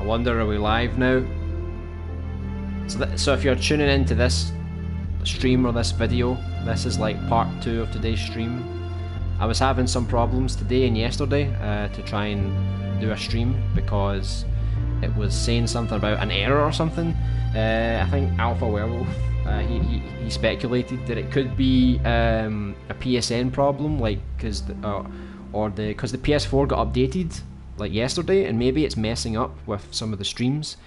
wonder, are we live now? So if you're tuning into this stream or this video, this is like part 2 of today's stream. I was having some problems today and yesterday to try and do a stream because it was saying something about an error or something. I think Alpha Werewolf, he speculated that it could be a PSN problem, like because the PS4 got updated like yesterday, and maybe it's messing up with some of the streams.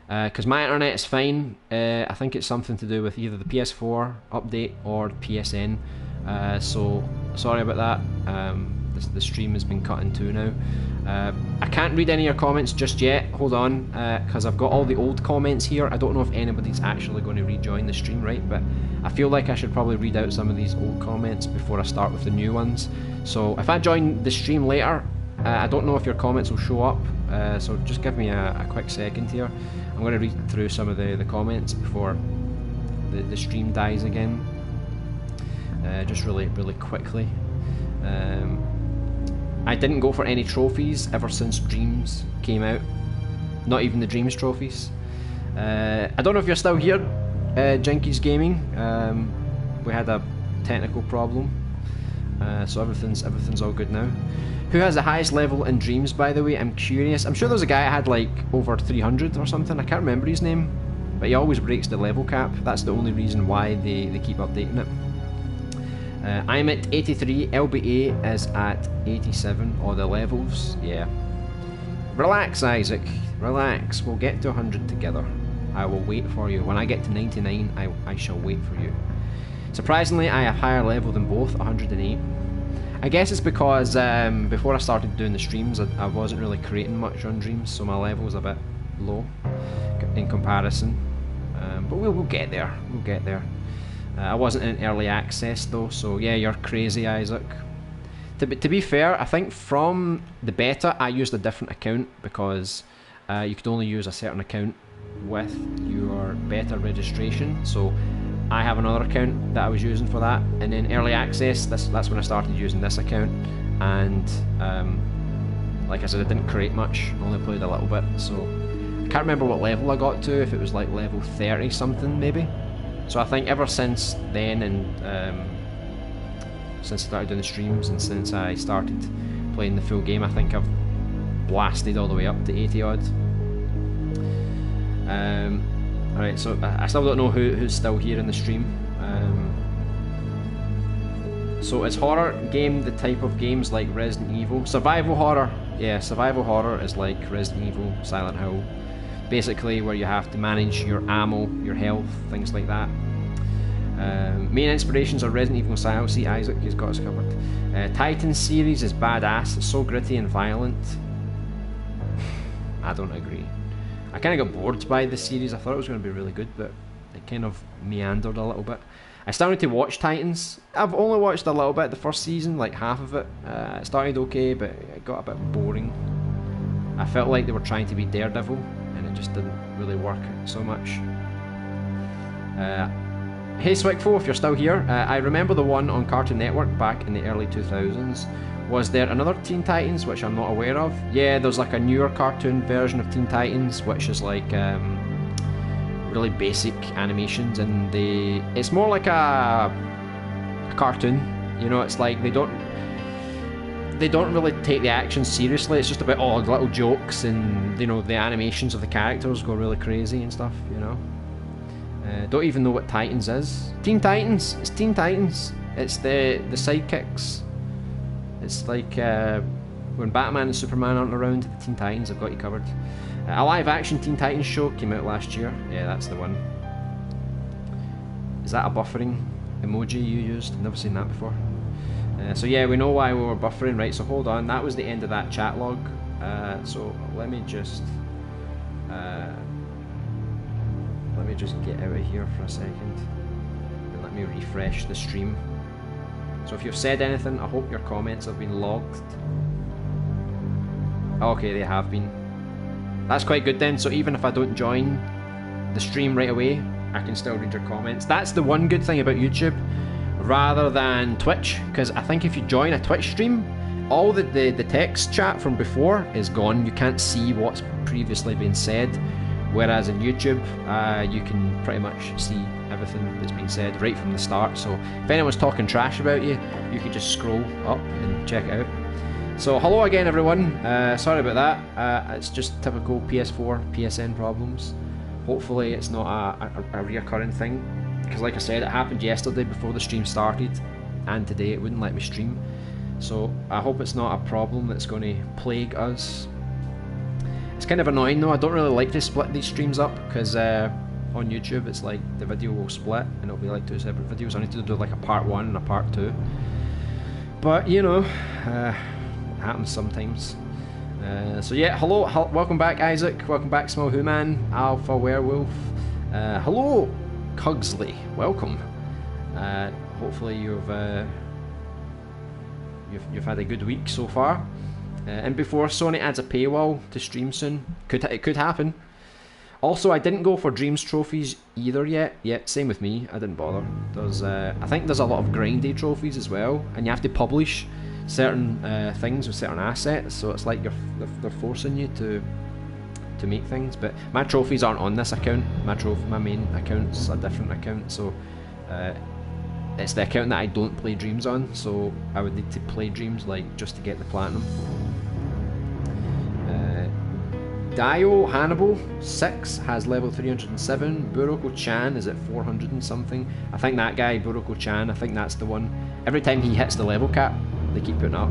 Because my internet is fine. I think it's something to do with either the PS4 update or PSN. So sorry about that. The stream has been cut in two now. I can't read any of your comments just yet. Hold on, because I've got all the old comments here. I don't know if anybody's actually going to rejoin the stream, right? But I feel like I should probably read out some of these old comments before I start with the new ones. So if I join the stream later, I don't know if your comments will show up. So just give me a quick second here. I'm going to read through some of the comments before the stream dies again. Just really quickly. I didn't go for any trophies ever since Dreams came out. Not even the Dreams trophies. I don't know if you're still here, Jinkies Gaming. We had a technical problem, so everything's all good now. Who has the highest level in Dreams, by the way? I'm curious. I'm sure there's a guy that had like over 300 or something. I can't remember his name, but he always breaks the level cap. That's the only reason why they keep updating it. I'm at 83, LBA is at 87, or the levels, yeah. Relax, Isaac, relax, we'll get to 100 together. I will wait for you. When I get to 99, I shall wait for you. Surprisingly, I have higher level than both, 108. I guess it's because before I started doing the streams, I wasn't really creating much on Dreams, so my level was a bit low in comparison. But we'll get there, we'll get there. I wasn't in early access though, so yeah, you're crazy, Isaac. To be fair, I think from the beta I used a different account because you could only use a certain account with your beta registration, so I have another account that I was using for that, and in early access that's when I started using this account, and like I said, I didn't create much, only played a little bit, so I can't remember what level I got to, if it was like level 30 something maybe. So I think ever since then, and since I started doing the streams and since I started playing the full game, I think I've blasted all the way up to 80 odd. Alright, so I still don't know who's still here in the stream. So is horror game the type of games like Resident Evil? Survival horror, yeah, survival horror is like Resident Evil, Silent Hill. Basically where you have to manage your ammo, your health, things like that. Main inspirations are Resident Evil and Silent Hill. See, Isaac, he's got us covered. Titan series is badass, it's so gritty and violent. I don't agree. I kind of got bored by the series. I thought it was going to be really good, but it kind of meandered a little bit. I still need to watch Titans. I've only watched a little bit the first season, like half of it. It started okay, but it got a bit boring. I felt like they were trying to be Daredevil, and it just didn't really work so much. Hey Swickfo, if you're still here, I remember the one on Cartoon Network back in the early 2000s. Was there another Teen Titans which I'm not aware of? Yeah, there's like a newer cartoon version of Teen Titans which is like really basic animations, and it's more like a cartoon, you know. It's like they don't really take the action seriously. It's just about all little jokes, and you know, the animations of the characters go really crazy and stuff, you know. Don't even know what Titans is. Teen Titans, it's Teen Titans. It's the sidekicks. It's like when Batman and Superman aren't around, the Teen Titans have got you covered. A live action Teen Titans show came out last year. Yeah, that's the one. Is that a buffering emoji you used? I've never seen that before. So yeah, we know why we were buffering, right? So hold on, that was the end of that chat log. So let me just get out of here for a second and let me refresh the stream. So if you've said anything, I hope your comments have been logged. Okay, they have been. That's quite good then, so even if I don't join the stream right away, I can still read your comments. That's the one good thing about YouTube, rather than Twitch, because I think if you join a Twitch stream, all the text chat from before is gone. You can't see what's previously been said. Whereas in YouTube, you can pretty much see everything that's been said right from the start. So if anyone's talking trash about you, you can just scroll up and check it out. So hello again, everyone. Sorry about that. It's just typical PS4, PSN problems. Hopefully it's not a reoccurring thing. Because like I said, it happened yesterday before the stream started. And today it wouldn't let me stream. So I hope it's not a problem that's going to plague us. It's kind of annoying though. I don't really like to split these streams up because on YouTube it's like the video will split and it'll be like 2 separate videos. I need to do like a part 1 and a part 2. But you know, it happens sometimes. So yeah, hello, welcome back Isaac, welcome back Small Human, Alpha Werewolf. Hello Cugsley, welcome. Hopefully you've had a good week so far. And before Sony adds a paywall to stream soon, it could happen. Also, I didn't go for Dreams trophies either yet. Same with me. I didn't bother. I think there's a lot of grindy trophies as well, and you have to publish certain things with certain assets. So it's like they're forcing you to make things. But my trophies aren't on this account. My main account's a different account. So it's the account that I don't play Dreams on. So I would need to play Dreams like just to get the platinum. Dio Hannibal 6 has level 307. Buroko-chan is at 400 and something. I think that guy, Buroko-chan, I think that's the one. Every time he hits the level cap, they keep putting up.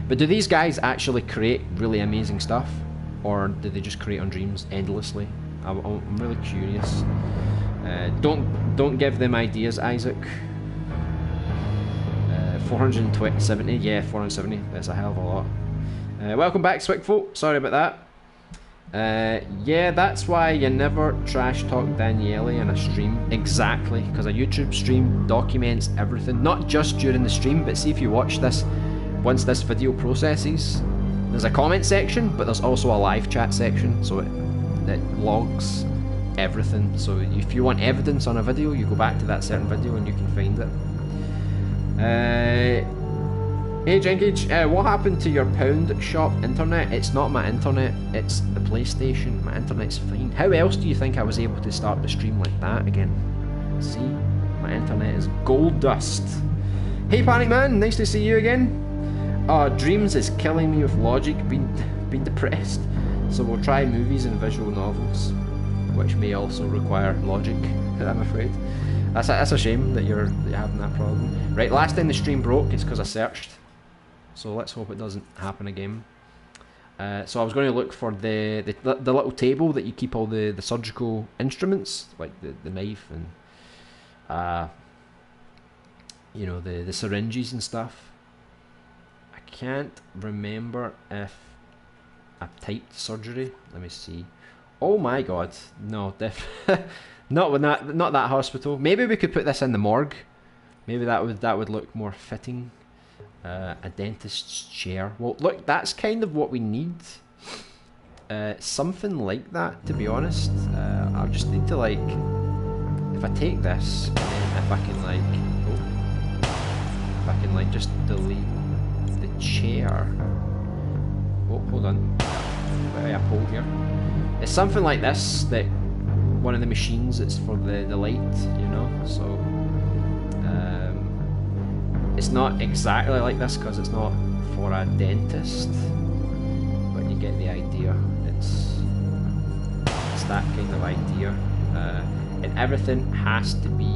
But do these guys actually create really amazing stuff? Or do they just create on Dreams endlessly? I'm really curious. Don't give them ideas, Isaac. 470, yeah, 470. That's a hell of a lot. Welcome back, Swickfolk. Sorry about that. Yeah, that's why you never trash talk Daniele in a stream. Exactly, because a YouTube stream documents everything, not just during the stream, but see if you watch this, once this video processes, there's a comment section, but there's also a live chat section, so it logs everything. So if you want evidence on a video, you go back to that certain video and you can find it. Hey Jenkage, what happened to your pound shop internet? It's not my internet, it's the PlayStation. My internet's fine. How else do you think I was able to start the stream like that again? See? My internet is gold dust. Hey Panic Man, nice to see you again. Dreams is killing me with logic, being depressed. So we'll try movies and visual novels, which may also require logic, I'm afraid. That's a shame that you're having that problem. Right, last time the stream broke is because I searched. So let's hope it doesn't happen again. So I was going to look for the little table that you keep all the surgical instruments, like the knife and you know, the syringes and stuff. I can't remember if I've typed surgery. Let me see. Oh my god, no, not that hospital. Maybe we could put this in the morgue. Maybe that would look more fitting. A dentist's chair. Well, look, that's kind of what we need. Something like that, to be honest. I just need to, like, if I take this, and then if I can like just delete the chair. Oh, hold on. Wait, I pull here. It's something like this, that one of the machines, it's for the light, you know. So it's not exactly like this because it's not for a dentist, but you get the idea. It's that kind of idea, and everything has to be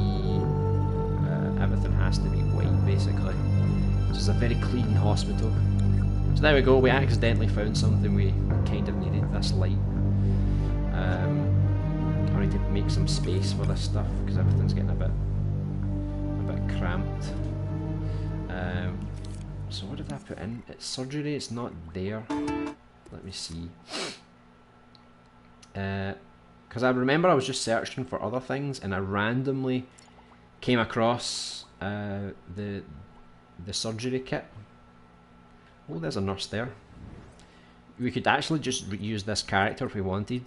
white basically. So it's a very clean hospital. So there we go. We accidentally found something we kind of needed. This light. I need to make some space for this stuff because everything's getting a bit cramped. So what did I put in? It's surgery, it's not there. Let me see. Because I remember I was just searching for other things and I randomly came across the surgery kit. Oh, there's a nurse there. We could actually just use this character if we wanted,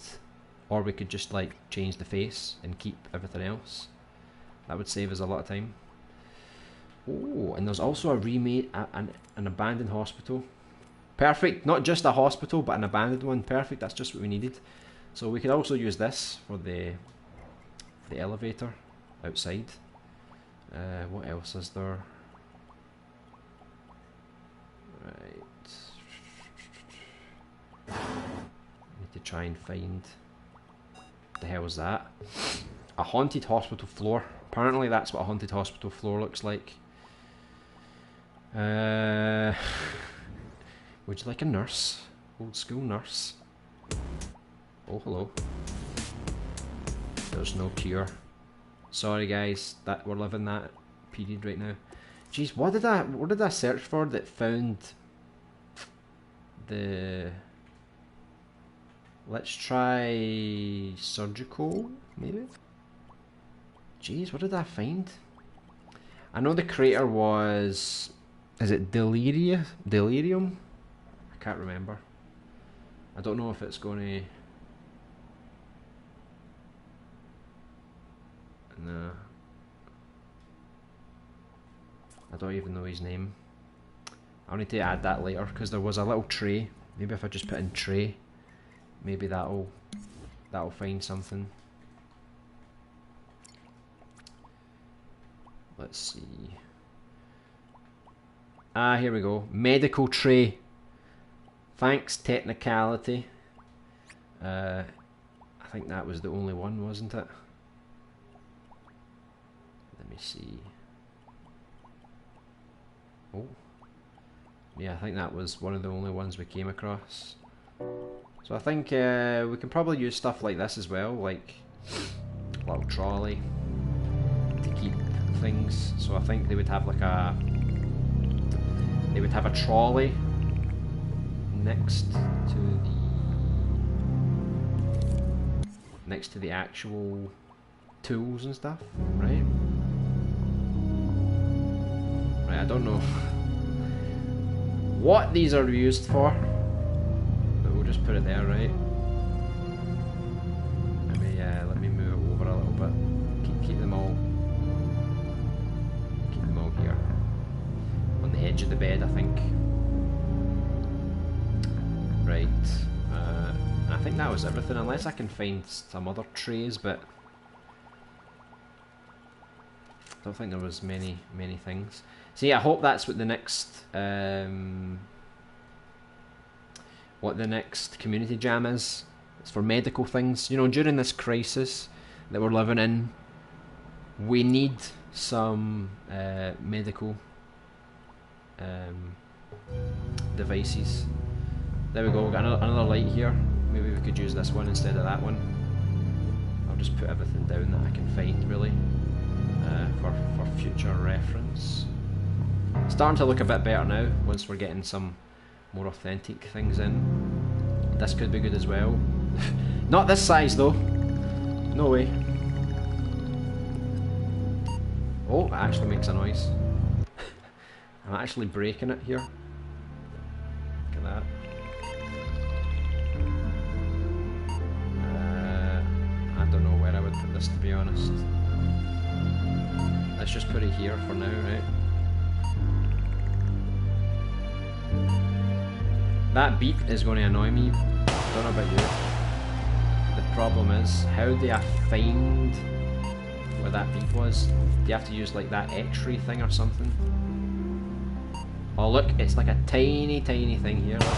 or we could just like change the face and keep everything else. That would save us a lot of time. Oh, and there's also a remake, an abandoned hospital. Perfect. Not just a hospital, but an abandoned one. Perfect. That's just what we needed. So we could also use this for the elevator outside. What else is there? Right. Need to try and find. What the hell is that? A haunted hospital floor. Apparently that's what a haunted hospital floor looks like. Would you like a nurse? Old school nurse. Oh, hello. There's no cure. Sorry guys, that we're living that period right now. Jeez, what did I search for that found the... Let's try surgical, maybe? Jeez, what did I find? I know the creator was... Is it Delirium? I can't remember. I don't know if it's going to... No. I don't even know his name. I'll need to add that later because there was a little tray. Maybe if I just put in tray, maybe that'll find something. Let's see. Ah, here we go. Medical tray. Thanks, technicality. I think that was the only one, wasn't it? Let me see. Oh. Yeah, I think that was one of the only ones we came across. So I think we can probably use stuff like this as well, like a little trolley to keep things. So I think they would have like a... They would have a trolley next to the actual tools and stuff, right? Right, I don't know what these are used for, but we'll just put it there, right? Let me move it over a little bit. Keep them all here on the edge of the bed, I think. Right, I think that was everything, unless I can find some other trays, but I don't think there was many things. So yeah, I hope that's what the next community jam is. It's for medical things. You know, during this crisis that we're living in, we need some medical devices. There we go, we've got another light here. Maybe we could use this one instead of that one. I'll just put everything down that I can find, really, for future reference. Starting to look a bit better now, once we're getting some more authentic things in. This could be good as well. Not this size though. No way. Oh, it actually makes a noise. I'm actually breaking it here. Look at that. I don't know where I would put this, to be honest. Let's just put it here for now, right? That beep is going to annoy me. Don't know about you. The problem is, how do I find where that beep was? Do you have to use like that X-ray thing or something? Oh look, it's like a tiny thing here. Look.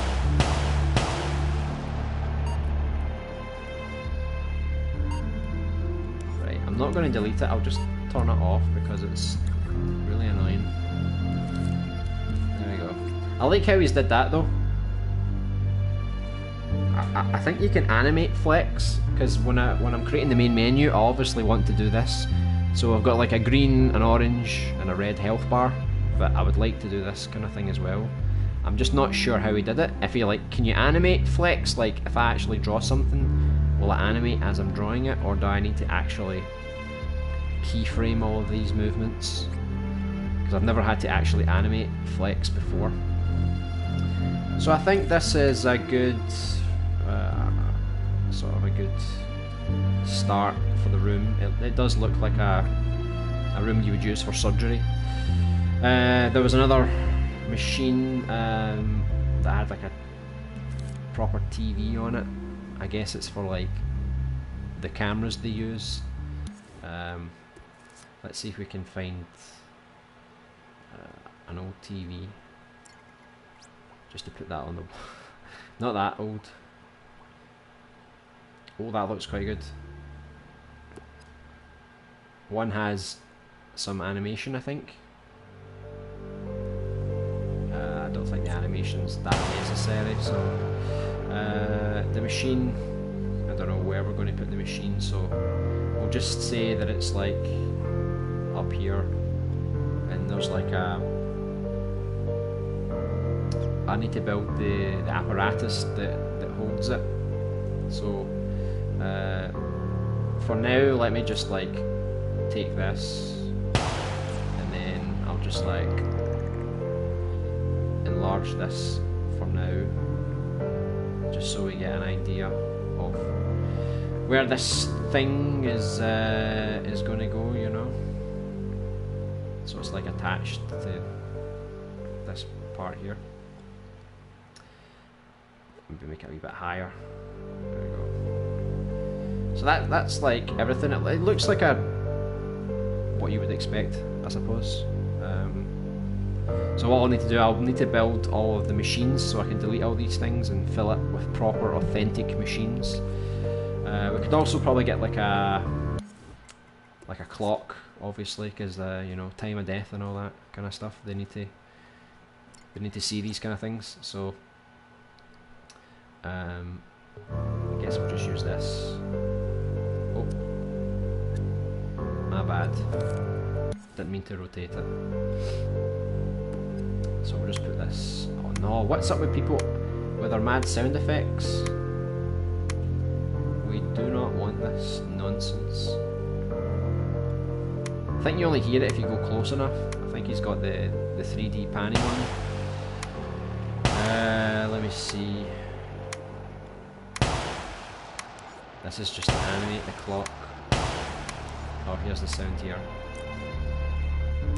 Right, I'm not going to delete it, I'll just turn it off because it's really annoying. There we go. I like how he's did that though. I think you can animate flex, because when I'm creating the main menu, I obviously want to do this. So I've got like a green, an orange, and a red health bar, but I would like to do this kind of thing as well. I'm just not sure how he did it. If you like, can you animate flex? Like if I actually draw something, will it animate as I'm drawing it, or do I need to actually keyframe all of these movements? Because I've never had to actually animate flex before. So I think this is a good, sort of a good start for the room. It does look like a room you would use for surgery. There was another machine that had like a proper TV on it. I guess it's for like the cameras they use. Let's see if we can find an old TV just to put that on the not that old. Oh, that looks quite good. One has some animation, I think. I don't think the animation's that necessary, so the machine, I don't know where we're going to put the machine, so we'll just say that it's like up here, and there's like I need to build the apparatus that holds it. So for now, let me just like take this, and then I'll just like enlarge this for now, just so we get an idea of where this thing is going to go, you know. So it's like attached to this part here. Maybe make it a wee bit higher. There we go. So that's like everything. It looks like what you would expect, I suppose. So what I'll need to do, I'll need to build all of the machines so I can delete all these things and fill it with proper, authentic machines. We could also probably get like a clock, obviously, because you know, time of death and all that kind of stuff. They need to see these kind of things. So I guess we'll just use this. Oh, my bad. Didn't mean to rotate it. So we'll just put this. Oh no, what's up with people with their mad sound effects? We do not want this nonsense. I think you only hear it if you go close enough. I think he's got the 3D panning on. Let me see. This is just to animate the clock. Oh, here's the sound here.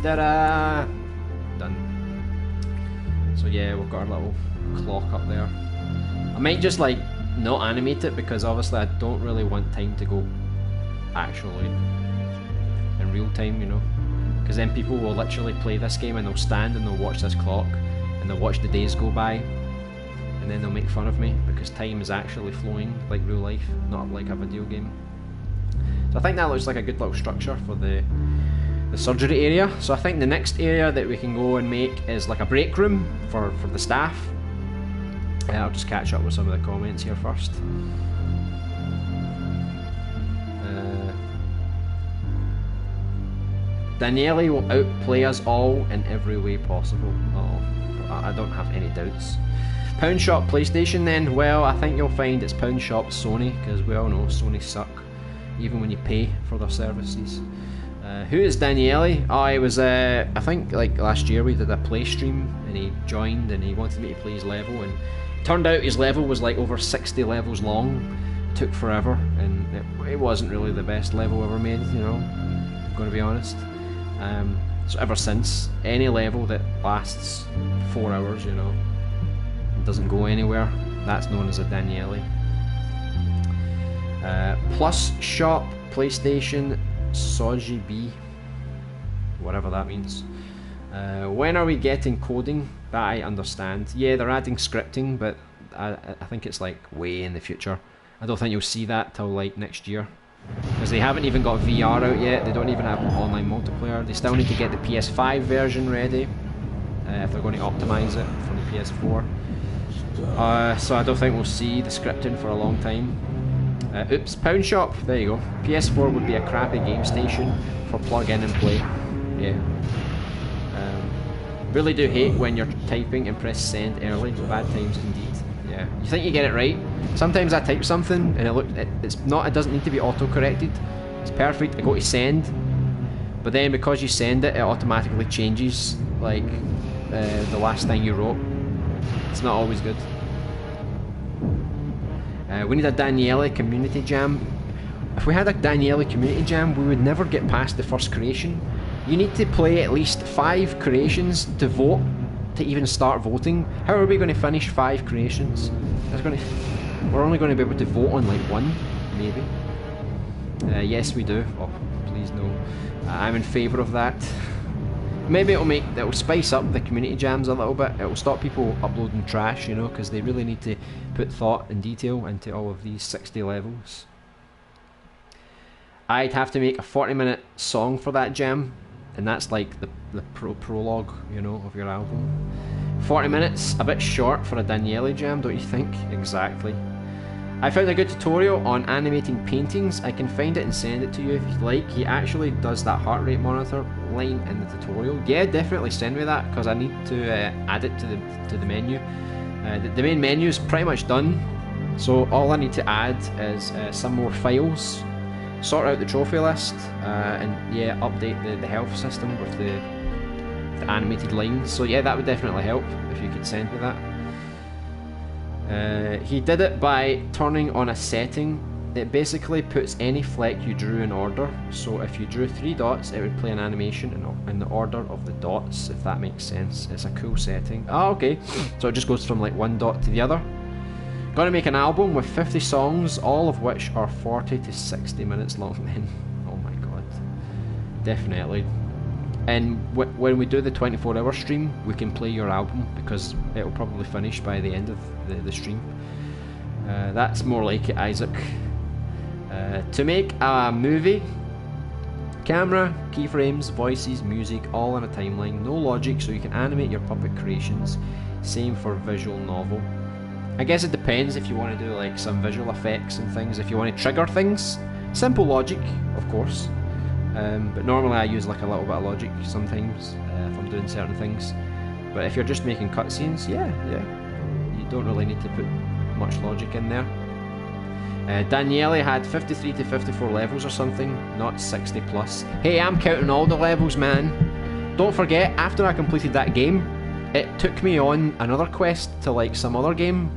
Ta-da! Done. So yeah, we've got our little clock up there. I might just like not animate it because obviously I don't really want time to go actually in real time, you know. Because then people will literally play this game and they'll stand and they'll watch this clock and they'll watch the days go by, and then they'll make fun of me because time is actually flowing like real life, not like a video game. So I think that looks like a good little structure for the surgery area. So I think the next area that we can go and make is like a break room for the staff. I'll just catch up with some of the comments here first. Daniele will outplay us all in every way possible. Oh, I don't have any doubts. Pound Shop PlayStation then? Well, I think you'll find it's Pound Shop Sony, because we all know Sony suck, even when you pay for their services. Who is Daniele? Oh, it was, I think like last year we did a play stream and he joined and he wanted me to play his level, and it turned out his level was like over 60 levels long. It took forever, and it wasn't really the best level ever made, you know, I'm going to be honest. So ever since, any level that lasts 4 hours, you know, and doesn't go anywhere, that's known as a Daniele. Plus Shop PlayStation Soji B, whatever that means. When are we getting coding? That I understand. Yeah, they're adding scripting, but I think it's like way in the future. I don't think you'll see that till like next year, because they haven't even got VR out yet. They don't even have online multiplayer. They still need to get the PS5 version ready if they're going to optimize it for the PS4. So I don't think we'll see the scripting for a long time. Oops, Pound Shop, there you go. PS4 would be a crappy game station for plug in and play. Yeah. Really do hate when you're typing and press send early. Bad times indeed. Yeah. You think you get it right. Sometimes I type something and it doesn't need to be auto-corrected. It's perfect. I go to send, but then because you send it, it automatically changes like the last thing you wrote. It's not always good. We need a Daniele community jam. If we had a Daniele community jam, we would never get past the first creation. You need to play at least 5 creations to vote to even start voting. How are we going to finish 5 creations? We're only going to be able to vote on like 1, maybe. Yes, we do. Oh, please no. I'm in favour of that. Maybe it'll spice up the community jams a little bit. It'll stop people uploading trash, you know, because they really need to put thought and detail into all of these 60 levels. I'd have to make a 40-minute song for that jam, and that's like the prologue, you know, of your album. 40 minutes, a bit short for a Daniele jam, don't you think? Exactly. I found a good tutorial on animating paintings. I can find it and send it to you if you'd like. He actually does that heart rate monitor line in the tutorial. Yeah, definitely send me that, because I need to add it to the menu. The main menu is pretty much done, so all I need to add is some more files, sort out the trophy list, and yeah, update the health system with the animated lines. So yeah, that would definitely help if you could send me that. He did it by turning on a setting. It basically puts any fleck you drew in order. So if you drew 3 dots, it would play an animation in the order of the dots, if that makes sense. It's a cool setting. Oh, okay. So it just goes from like one dot to the other. Gonna make an album with 50 songs, all of which are 40 to 60 minutes long then. Oh my god. Definitely. And when we do the 24-hour stream, we can play your album, because it'll probably finish by the end of the stream. That's more like it, Isaac. To make a movie, camera, keyframes, voices, music, all on a timeline, no logic, so you can animate your puppet creations. Same for visual novel. I guess it depends if you want to do like some visual effects and things, if you want to trigger things. Simple logic, of course. But normally I use like a little bit of logic sometimes if I'm doing certain things. But if you're just making cutscenes, yeah, you don't really need to put much logic in there. Daniele had 53 to 54 levels or something, not 60 plus. Hey, I'm counting all the levels, man. Don't forget, after I completed that game, it took me on another quest to like some other game,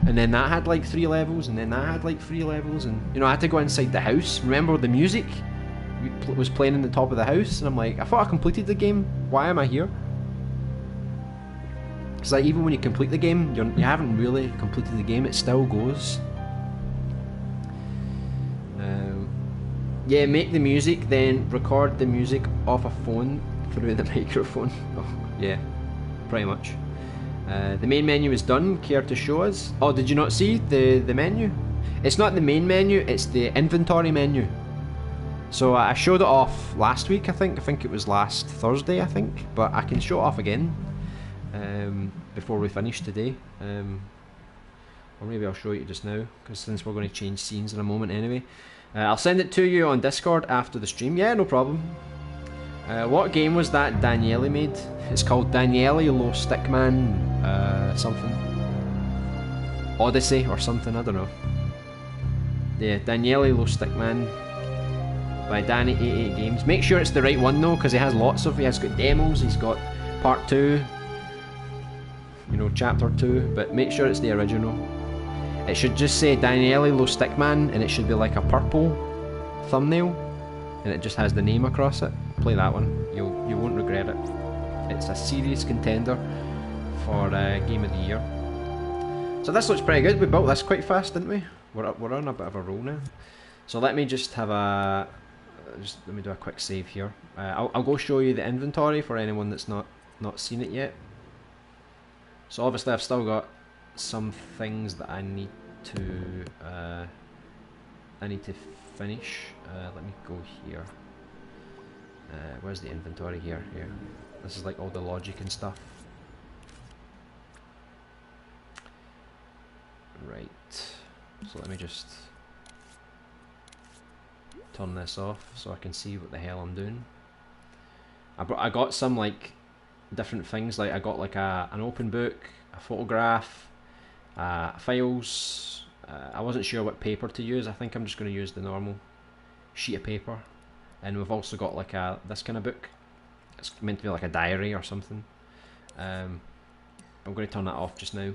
and then that had like 3 levels, and then that had like 3 levels, and you know, I had to go inside the house. Remember the music was playing in the top of the house, and I'm like, I thought I completed the game, why am I here? Because like, even when you complete the game, you haven't really completed the game, it still goes. Yeah, make the music, then record the music off a phone through the microphone. Oh, yeah, pretty much. The main menu is done, care to show us? Oh, did you not see the menu? It's not the main menu, it's the inventory menu. So I showed it off last week, I think it was last Thursday, I think, but I can show it off again before we finish today, or maybe I'll show you just now, because since we're going to change scenes in a moment anyway. I'll send it to you on Discord after the stream. Yeah, no problem. What game was that Daniele made? It's called Daniele Lo Stickman something, Odyssey or something, I don't know. Yeah, Daniele Lo Stickman by Danny88 Games. Make sure it's the right one though, because he has got demos, he's got part 2, you know, chapter 2, but make sure it's the original. It should just say Daniele Lo Stickman, and it should be like a purple thumbnail, and it just has the name across it. Play that one, you won't regret it. It's a serious contender for Game of the Year. So this looks pretty good. We built this quite fast, didn't we? We're on a bit of a roll now. So let me just have let me do a quick save here. I'll go show you the inventory for anyone that's not seen it yet. So obviously I've still got some things that I need to finish. Let me go here. Where's the inventory? Here. This is like all the logic and stuff. Right. So let me just turn this off so I can see what the hell I'm doing. I got some like different things, like I got like an open book, a photograph, files. I wasn't sure what paper to use. I think I'm just going to use the normal sheet of paper. And we've also got like this kind of book. It's meant to be like a diary or something. I'm going to turn that off just now.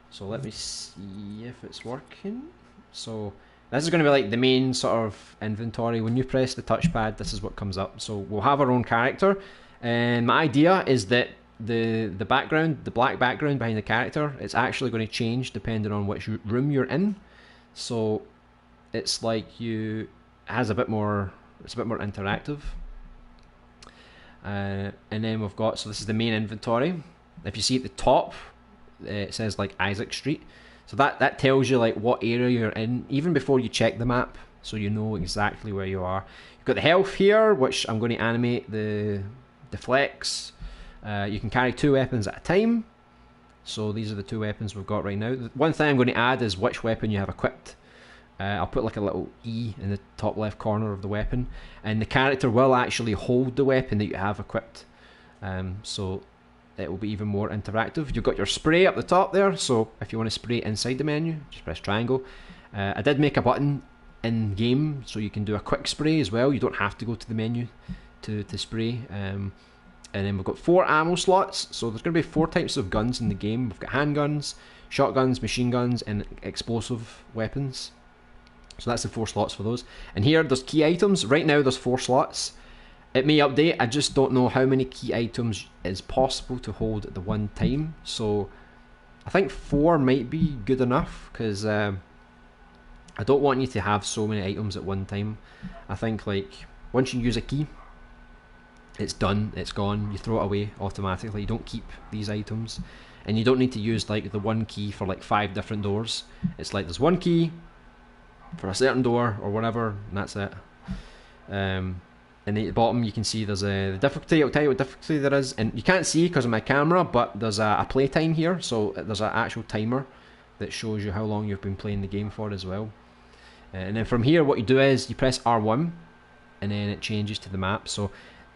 So let me see if it's working. So this is going to be like the main sort of inventory. When you press the touchpad, this is what comes up. So we'll have our own character, And my idea is that the background, the black background behind the character, it's actually going to change depending on which room you're in. So it's like it has a bit more, it's a bit more interactive. And then we've got, so this is the main inventory. If you see at the top, it says like Isaac Street. So that tells you like what area you're in, even before you check the map, so you know exactly where you are. You've got the health here, which I'm going to animate the flex. You can carry 2 weapons at a time. So these are the 2 weapons we've got right now. One thing I'm going to add is which weapon you have equipped. I'll put like a little E in the top left corner of the weapon, and the character will actually hold the weapon that you have equipped. So it will be even more interactive. You've got your spray up the top there, so if you want to spray inside the menu, just press triangle. I did make a button in game so you can do a quick spray as well. You don't have to go to the menu to spray. And then we've got 4 ammo slots, so there's going to be 4 types of guns in the game. We've got handguns, shotguns, machine guns, and explosive weapons. So that's the 4 slots for those. And here there's key items. Right now there's 4 slots. It may update, I just don't know how many key items is possible to hold at the one time. So I think 4 might be good enough, because I don't want you to have so many items at one time. I think like once you use a key, it's done, it's gone, you throw it away automatically. You don't keep these items, and you don't need to use like the one key for like 5 different doors. It's like there's one key for a certain door or whatever, and that's it. And at the bottom you can see there's the difficulty. I'll tell you what difficulty there is, and you can't see because of my camera, but there's a playtime here, so there's an actual timer that shows you how long you've been playing the game for as well. And then from here what you do is you press R1, and then it changes to the map. So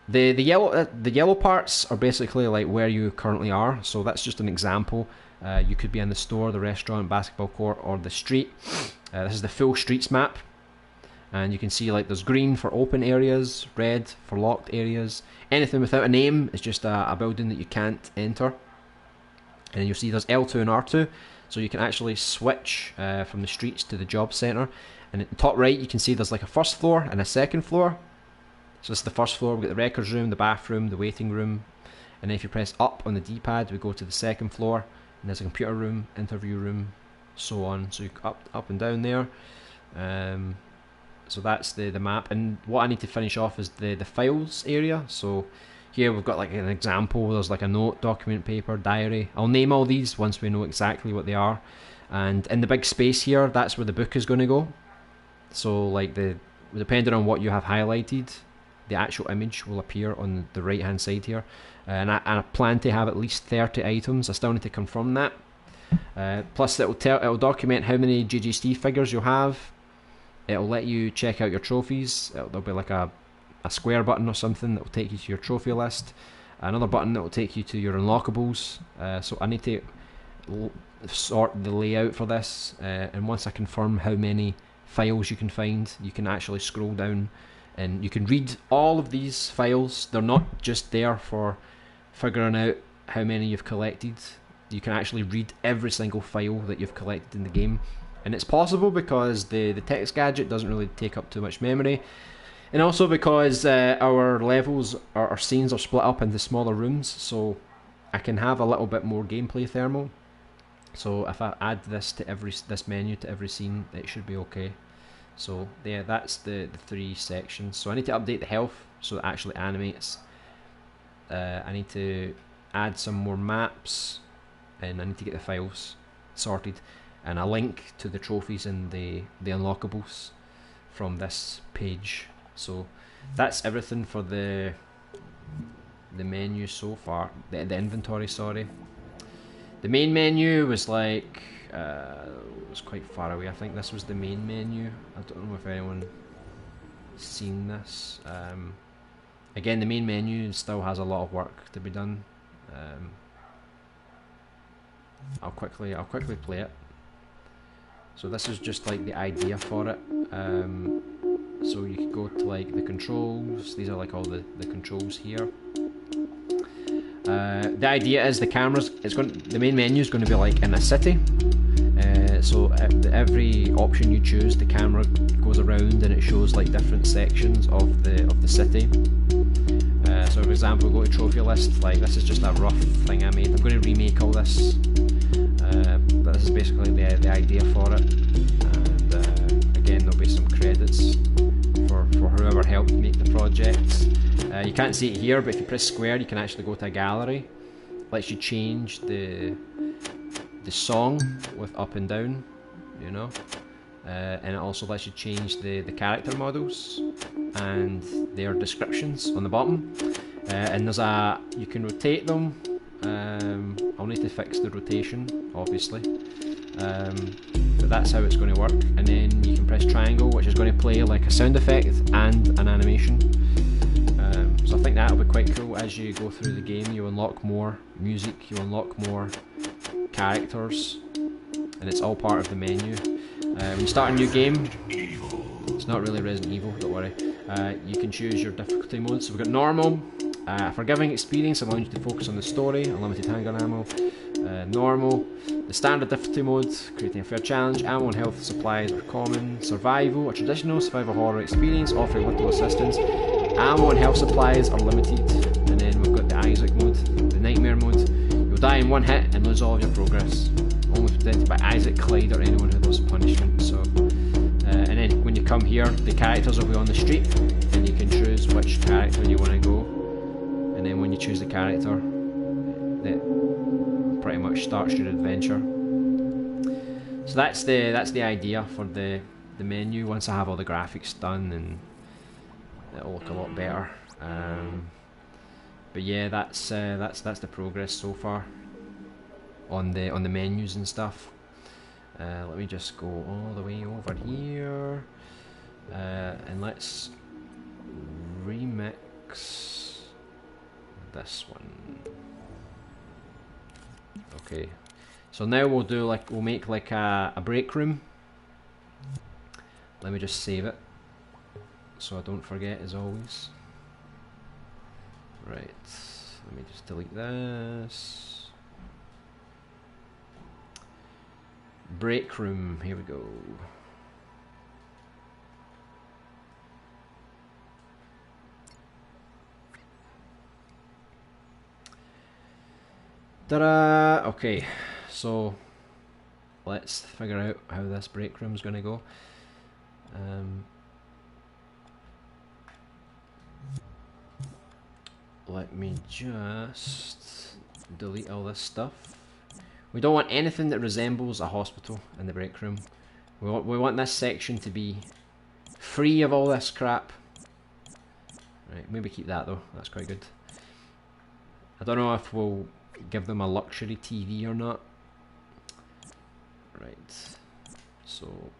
the yellow parts are basically like where you currently are, so that's just an example. You could be in the store, the restaurant, basketball court, or the street. This is the full streets map, and you can see like there's green for open areas, red for locked areas. Anything without a name is just a building that you can't enter. And then you'll see there's L2 and R2, so you can actually switch from the streets to the job centre. And at the top right you can see there's like a first floor and a second floor. So this is the first floor. We've got the records room, the bathroom, the waiting room, and then if you press up on the D-pad we go to the second floor, and there's a computer room, interview room, so on. So you up and down there. So that's the map, and what I need to finish off is the files area. So here we've got like an example. There's like a note, document, paper, diary. I'll name all these once we know exactly what they are. And in the big space here, that's where the book is going to go. So like depending on what you have highlighted, the actual image will appear on the right hand side here. And I plan to have at least 30 items. I still need to confirm that. Plus it'll document how many GGC figures you'll have. It'll let you check out your trophies. There'll be like a square button or something that will take you to your trophy list. Another button that will take you to your unlockables. So I need to sort the layout for this, and once I confirm how many files you can find, you can actually scroll down and you can read all of these files. They're not just there for figuring out how many you've collected. You can actually read every single file that you've collected in the game, and it's possible because the text gadget doesn't really take up too much memory, and also because our levels, our scenes are split up into smaller rooms, so I can have a little bit more gameplay thermal. So if I add this menu to every scene, it should be okay. So yeah, that's the 3 sections. So I need to update the health so it actually animates. I need to add some more maps, and I need to get the files sorted, and a link to the trophies and the unlockables from this page. So that's everything for the menu so far. The inventory, sorry. The main menu was like was quite far away. I think this was the main menu. I don't know if anyone seen this. Again, the main menu still has a lot of work to be done. I'll quickly play it. So this is just like the idea for it. So you can go to like the controls. These are like all the controls here. The idea is the main menu is going to be like in a city. So every option you choose, the camera goes around and it shows like different sections of the city. So So for example, go to trophy list, like this is just a rough thing I made. I'm going to remake all this, but this is basically the idea for it. And again, there'll be some credits for whoever helped make the project. You can't see it here, but if you press square, you can actually go to a gallery. Lets you change the song with up and down, you know. And it also lets you change the character models and their descriptions on the bottom. And there's you can rotate them. I'll need to fix the rotation, obviously. But that's how it's going to work. And then you can press triangle, which is going to play like a sound effect and an animation. So I think that'll be quite cool. As you go through the game, you unlock more music, you unlock more characters, and it's all part of the menu. When you start a new game, it's not really Resident Evil, don't worry. You can choose your difficulty modes. So we've got normal, forgiving experience, allowing you to focus on the story, unlimited handgun ammo. Normal, the standard difficulty mode, creating a fair challenge. Ammo and health supplies are common. Survival, a traditional survival horror experience offering little assistance. Ammo and health supplies are limited. And then we've got the Isaac mode, the nightmare mode. You'll die in one hit and lose all of your progress. Only protected by Isaac, Clyde, or anyone who does punishment. So, and then when you come here, the characters will be on the street, and you can choose which character you want to go. And then when you choose the character, that pretty much starts your adventure. So that's the idea for the menu. Once I have all the graphics done, and it'll look a lot better. But yeah, that's the progress so far on the menus and stuff. Let me just go all the way over here, and let's remix this one. Okay, so now we'll make like a break room. Let me just save it so I don't forget, as always. Right, let me just delete this. Break room, here we go. Ta-da! Okay, so let's figure out how this break room's gonna go. Let me just delete all this stuff. We don't want anything that resembles a hospital in the break room. We want this section to be free of all this crap. Right, maybe keep that though, that's quite good. I don't know if we'll give them a luxury TV or not. Right, so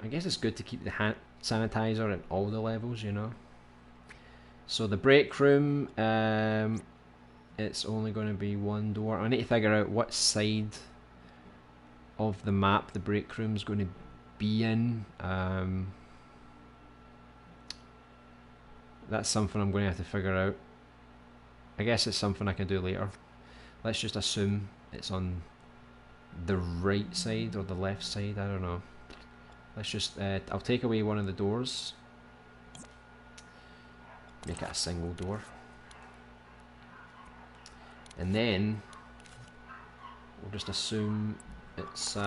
I guess it's good to keep the hand sanitizer at all the levels, you know. So the break room, it's only going to be one door. I need to figure out what side of the map the break room's going to be in. That's something I'm going to have to figure out. I guess it's something I can do later. Let's just assume it's on the right side or the left side, I don't know. Let's just, I'll take away one of the doors. Make it a single door. And then we'll just assume it's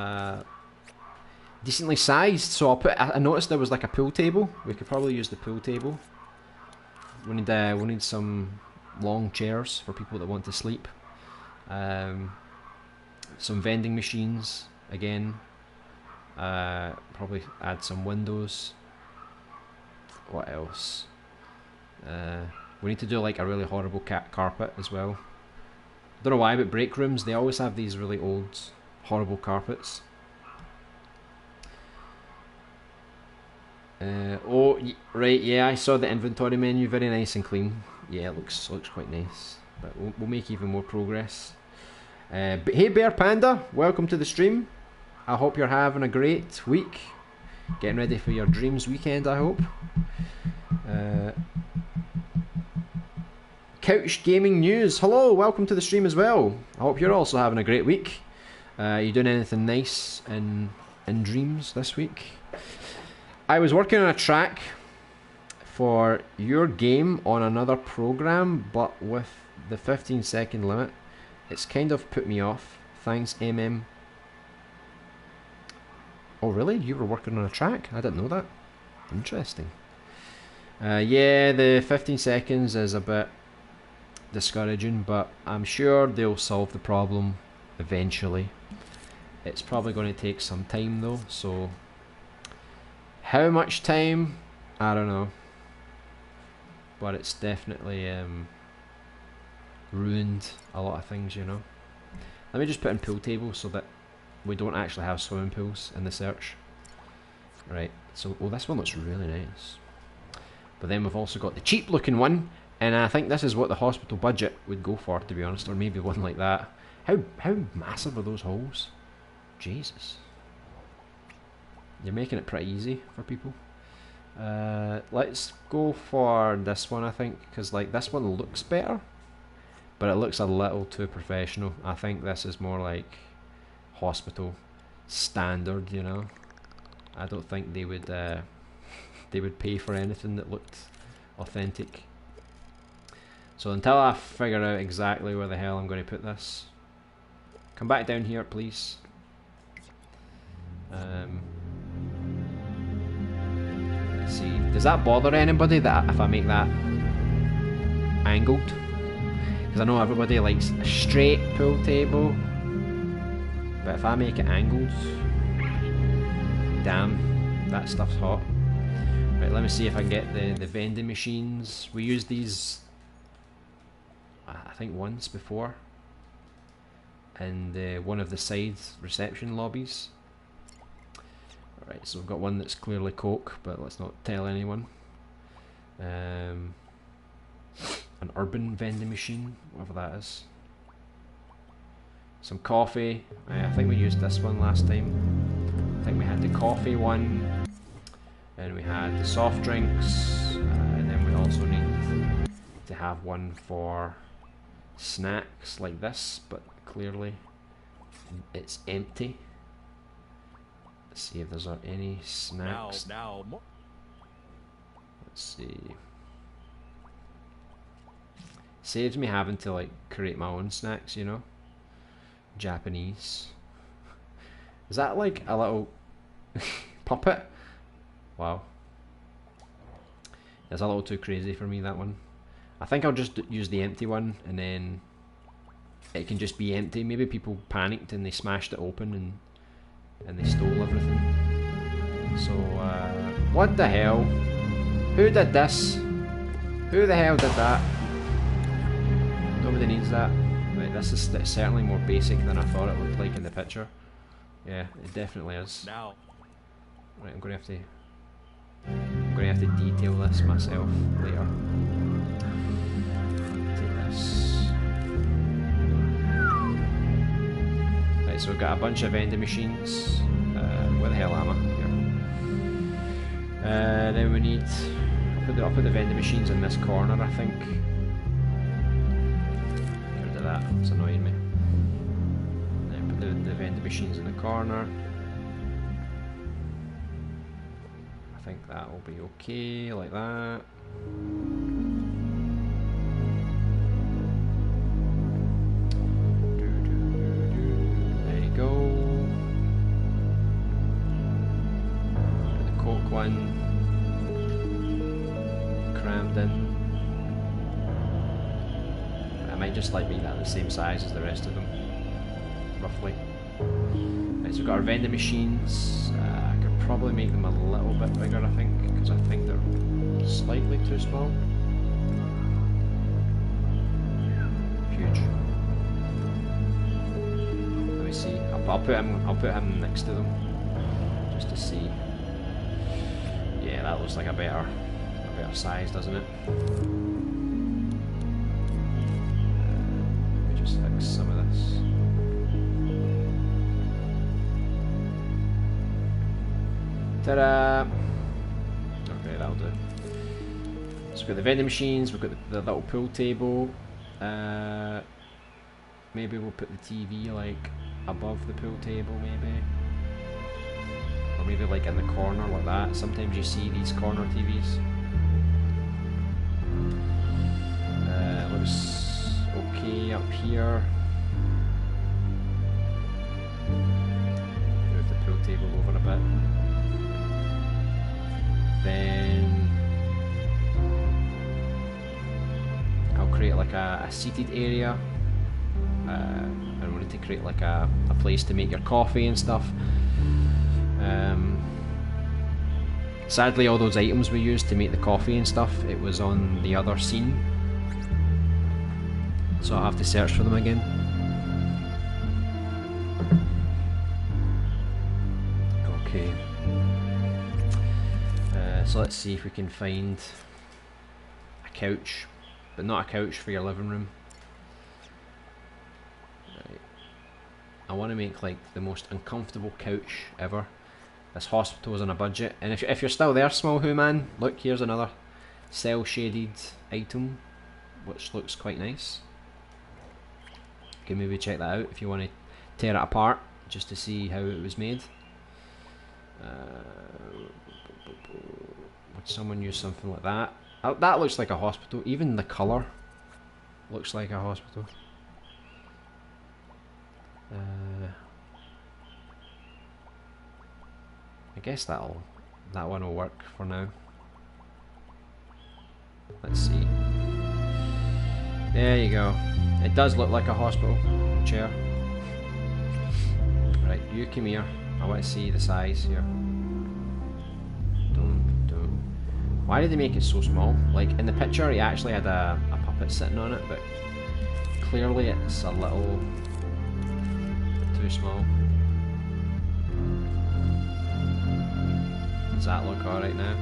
decently sized. So I noticed there was like a pool table. We could probably use the pool table. We need some long chairs for people that want to sleep. Some vending machines again. Probably add some windows. What else? We need to do like a really horrible carpet as well. Don't know why, but break rooms, they always have these really old, horrible carpets. Oh, right, yeah, I saw the inventory menu, very nice and clean. Yeah, it looks quite nice. But we'll make even more progress. But hey, Bear Panda, welcome to the stream. I hope you're having a great week. Getting ready for your dreams weekend, I hope. Couch Gaming News, hello, welcome to the stream as well. I hope you're also having a great week. You doing anything nice in dreams this week? I was working on a track for your game on another program, but with the 15-second limit, it's kind of put me off. Thanks, MM. Oh really? You were working on a track? I didn't know that. Interesting. Yeah, the 15 seconds is a bit discouraging, but I'm sure they'll solve the problem eventually. It's probably going to take some time though, so how much time? I don't know. But it's definitely ruined a lot of things, you know. Let me just put in pool table so that we don't actually have swimming pools in the search. Right, so, oh, this one looks really nice. But then we've also got the cheap looking one, and I think this is what the hospital budget would go for, to be honest, or maybe one like that. How massive are those holes? Jesus. You're making it pretty easy for people. Let's go for this one, I think, because like this one looks better, but it looks a little too professional. I think this is more like hospital standard, you know. I don't think they would pay for anything that looked authentic. So until I figure out exactly where the hell I'm going to put this, come back down here, please. Let's see. Does that bother anybody that if I make that angled? Because I know everybody likes a straight pool table, but if I make it angled, damn, that stuff's hot. Right, let me see if I can get the vending machines. We used these, I think, once before in one of the side reception lobbies. Alright, so we've got one that's clearly Coke, but let's not tell anyone. An urban vending machine, whatever that is. Some coffee. I think we used this one last time. I think we had the coffee one, and we had the soft drinks, and then we also need to have one for snacks like this, but clearly it's empty. Let's see if there's any snacks. Let's see. Saves me having to like create my own snacks, you know. Japanese. Is that like a little puppet? Wow. That's a little too crazy for me, that one. I think I'll just use the empty one, and then it can just be empty. Maybe people panicked and they smashed it open and they stole everything. So, what the hell? Who did this? Who the hell did that? Nobody needs that. Right, this is certainly more basic than I thought it looked like in the picture. Yeah, it definitely is. Now. Right, I'm going to have to detail this myself later. Take this. Right, so we've got a bunch of vending machines. Where the hell am I? Here. Then we need. I'll put the vending machines in this corner, I think. Get rid of that. It's annoying me. Then put the vending machines in the corner. I think that will be okay, like that. There you go. The Coke one crammed in. I might just like make that the same size as the rest of them, roughly. Right, so we've got our vending machines. I could probably make them a little bit bigger, I think, because I think they're slightly too small. Huge. Let me see. I'll put him next to them just to see. Yeah, that looks like a better size, doesn't it? Let me just fix some of this. Ta-da! Okay, that'll do. So we've got the vending machines, we've got the little pool table. Maybe we'll put the TV like above the pool table, maybe. Or maybe like in the corner like that. Sometimes you see these corner TVs. looks okay up here. Move the pool table over a bit. Then I'll create like a seated area. And we need to create like a place to make your coffee and stuff. Sadly, all those items we used to make the coffee and stuff, it was on the other scene, so I'll have to search for them again. Okay, so let's see if we can find a couch, but not a couch for your living room. Right. I want to make like the most uncomfortable couch ever. This hospital is on a budget, and if you're still there, Small Who Man, look, here's another cell shaded item, which looks quite nice. You can maybe check that out if you want to tear it apart just to see how it was made. Would someone use something like that? That looks like a hospital. Even the colour looks like a hospital. I guess that one will work for now. Let's see. There you go. It does look like a hospital chair. Right, you come here. I want to see the size here. Don't. Why did they make it so small? Like in the picture, he actually had a puppet sitting on it, but clearly it's a little too small. Does that look alright now?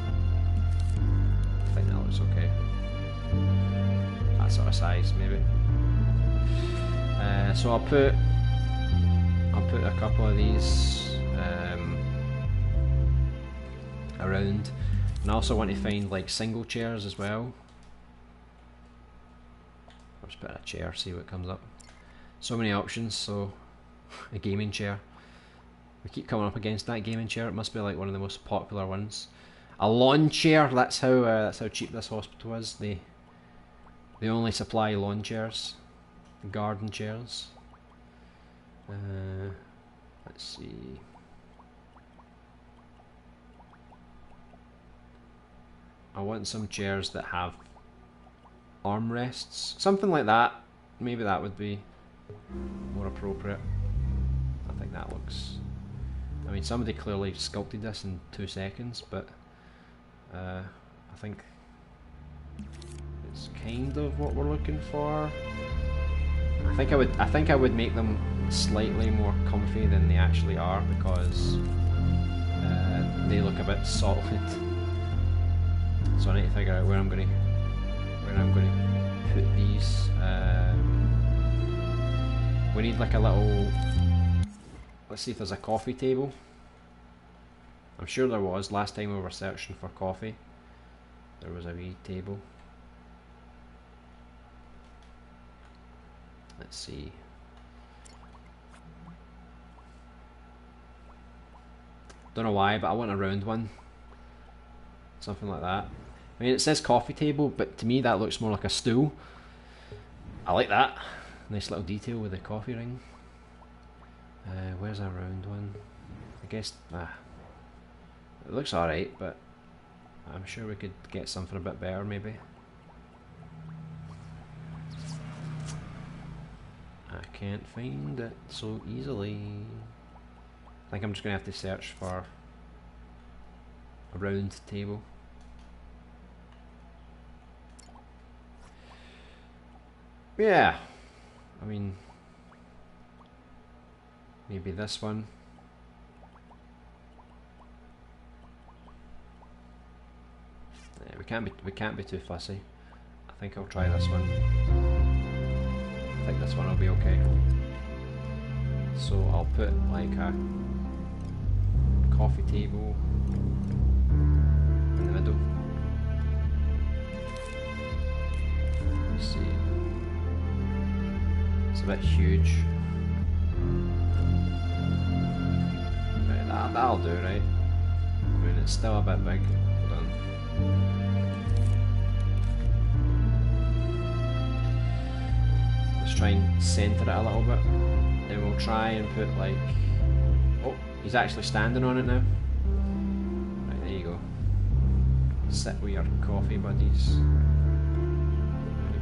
I think that looks okay. That sort of size, maybe. So I'll put a couple of these around, and I also want to find like single chairs as well. I'll just put a chair, see what comes up. So many options. So a gaming chair. We keep coming up against that gaming chair. It must be like one of the most popular ones. A lawn chair. That's how cheap this hospital is. They only supply lawn chairs, garden chairs. Let's see. I want some chairs that have armrests, something like that. Maybe that would be more appropriate. I think that looks. I mean, somebody clearly sculpted this in 2 seconds, but I think it's kind of what we're looking for. I think I would make them slightly more comfy than they actually are, because they look a bit solid. So I need to figure out where I'm going to put these. We need like a little. Let's see if there's a coffee table. I'm sure there was last time we were searching for coffee. There was a wee table. Let's see. Don't know why, but I want a round one. Something like that. I mean, it says coffee table, but to me that looks more like a stool. I like that. Nice little detail with the coffee ring. Where's a round one? I guess it looks alright, but I'm sure we could get something a bit better maybe. I can't find it so easily. I think I'm just going to have to search for a round table. Yeah, I mean, maybe this one. Yeah, we can't be too fussy. I think I'll try this one. I think this one will be okay. So I'll put like a coffee table in the middle. Let's see. It's a bit huge. Right, that'll do, right? I mean, it's still a bit big. Hold on. Let's try and centre it a little bit. Then we'll try and put like... Oh, he's actually standing on it now. Right, there you go. Sit with your coffee buddies. Right.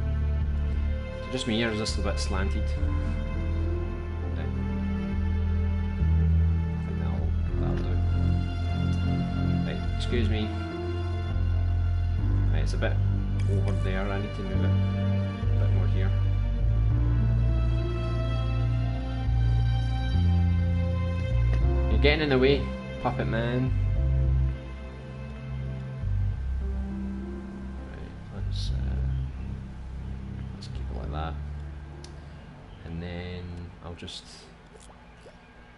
So just me, or is this a bit slanted? Right. I think that'll do. Right, excuse me. Right, it's a bit over there, I need to move it a bit more here. You're getting in the way, puppet man. Right, let's keep it like that. And then I'll just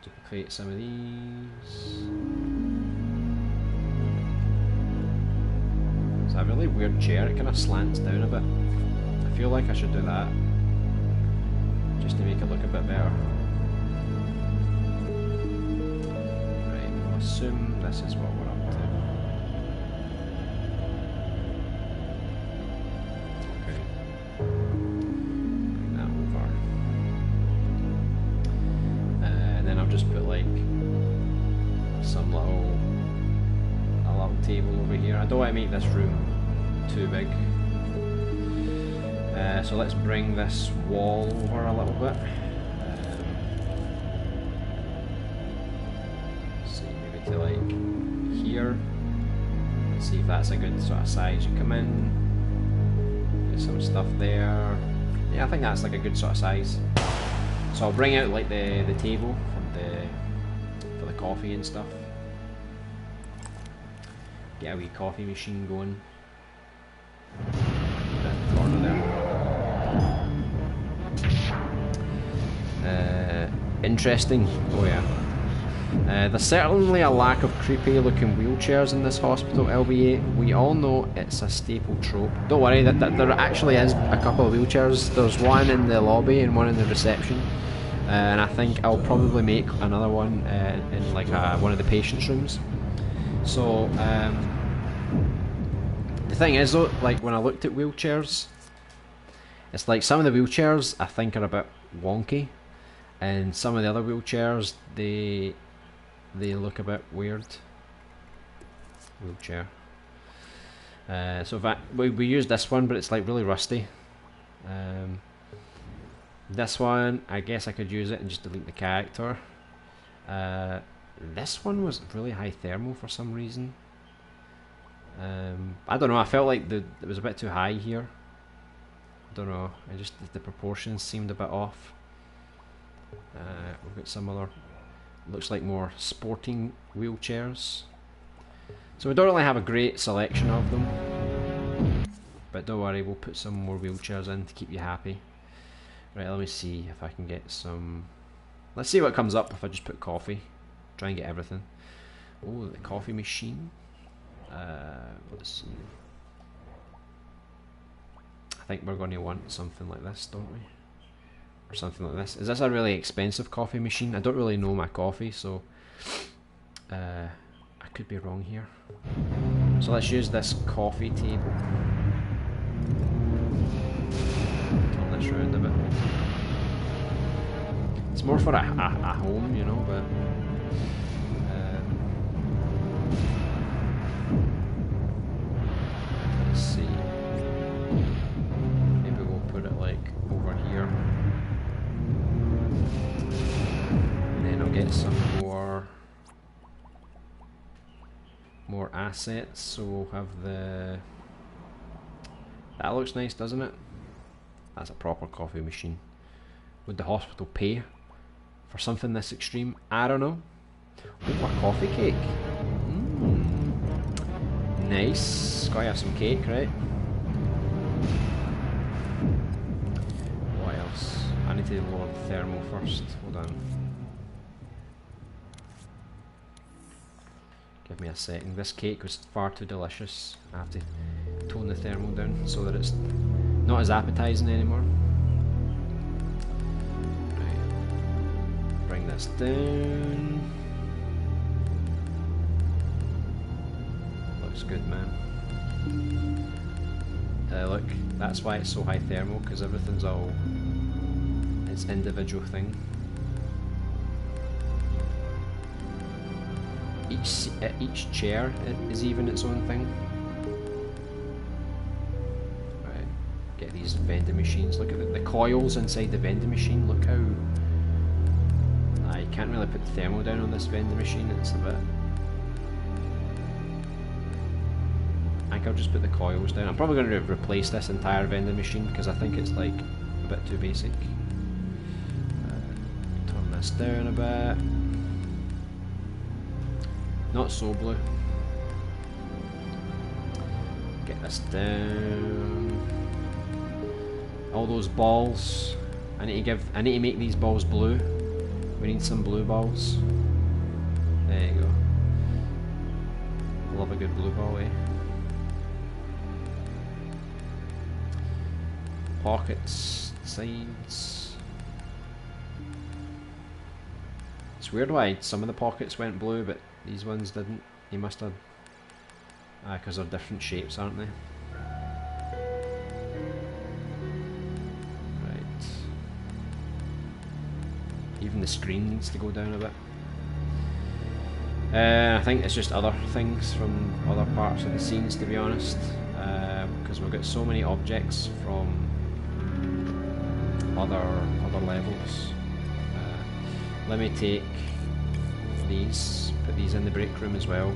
duplicate some of these. It's a really weird chair, it kind of slants down a bit. I feel like I should do that, just to make it look a bit better. Right, we'll assume this is what we're up to. Okay. Bring that over. And then I'll just put like some a little table over here. I don't want to make this room too big. So let's bring this wall over a little bit. See, maybe to like here. Let's see if that's a good sort of size. You come in, get some stuff there. Yeah, I think that's like a good sort of size. So I'll bring out like the table for the coffee and stuff. Get a wee coffee machine going. Put it in the corner there. Interesting. Oh yeah. There's certainly a lack of creepy looking wheelchairs in this hospital, albeit we all know it's a staple trope. Don't worry, that there actually is a couple of wheelchairs. There's one in the lobby and one in the reception. And I think I'll probably make another one in like one of the patients' rooms. So the thing is though, like when I looked at wheelchairs, it's like some of the wheelchairs I think are a bit wonky, and some of the other wheelchairs they look a bit weird. Wheelchair. So we used this one, but it's like really rusty. This one, I guess I could use it and just delete the character. This one was really high thermal for some reason. I don't know, I felt like it was a bit too high here. I don't know, the proportions seemed a bit off. We've got some other, looks like more sporting wheelchairs. So we don't really have a great selection of them. But don't worry, we'll put some more wheelchairs in to keep you happy. Right, let me see if I can get some... Let's see what comes up if I just put coffee. Try and get everything. Oh, the coffee machine. Let's see. I think we're going to want something like this, don't we? Or something like this. Is this a really expensive coffee machine? I don't really know my coffee, so... I could be wrong here. So let's use this coffee table. Turn this round a bit. It's more for a home, you know, but... let's see. Maybe we'll put it like over here. And then I'll get some more assets, so we'll have the... That looks nice, doesn't it? That's a proper coffee machine. Would the hospital pay for something this extreme? I don't know. Oh, a coffee cake. Nice. Gotta have some cake, right? What else? I need to lower the thermal first. Hold on. Give me a second. This cake was far too delicious. I have to tone the thermal down so that it's not as appetizing anymore. Right. Bring this down. Looks good, man. Look, that's why it's so high thermal, because everything's all its individual thing. Each chair is even its own thing. Right, get these vending machines. Look at the coils inside the vending machine. Look how... I can't really put the thermal down on this vending machine. It's a bit... I think I'll just put the coils down. I'm probably going to replace this entire vending machine because I think it's like a bit too basic. Turn this down a bit. Not so blue. Get this down. All those balls. I need to make these balls blue. We need some blue balls. There you go. Love a good blue ball, eh? Pockets, sides. It's weird why some of the pockets went blue, but these ones didn't. He must have... because they're different shapes, aren't they? Right. Even the screen needs to go down a bit. I think it's just other things from other parts of the scenes, to be honest. Because we've got so many objects from other levels. Let me take these, put these in the break room as well.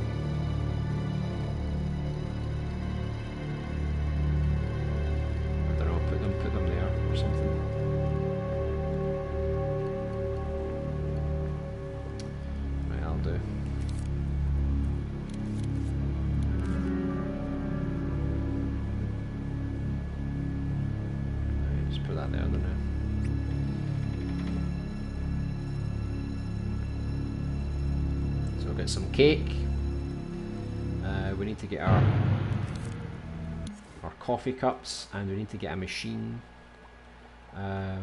I don't know, put them there or something. Right, I'll do. Right, just put that there now. Get some cake. We need to get our coffee cups, and we need to get a machine. I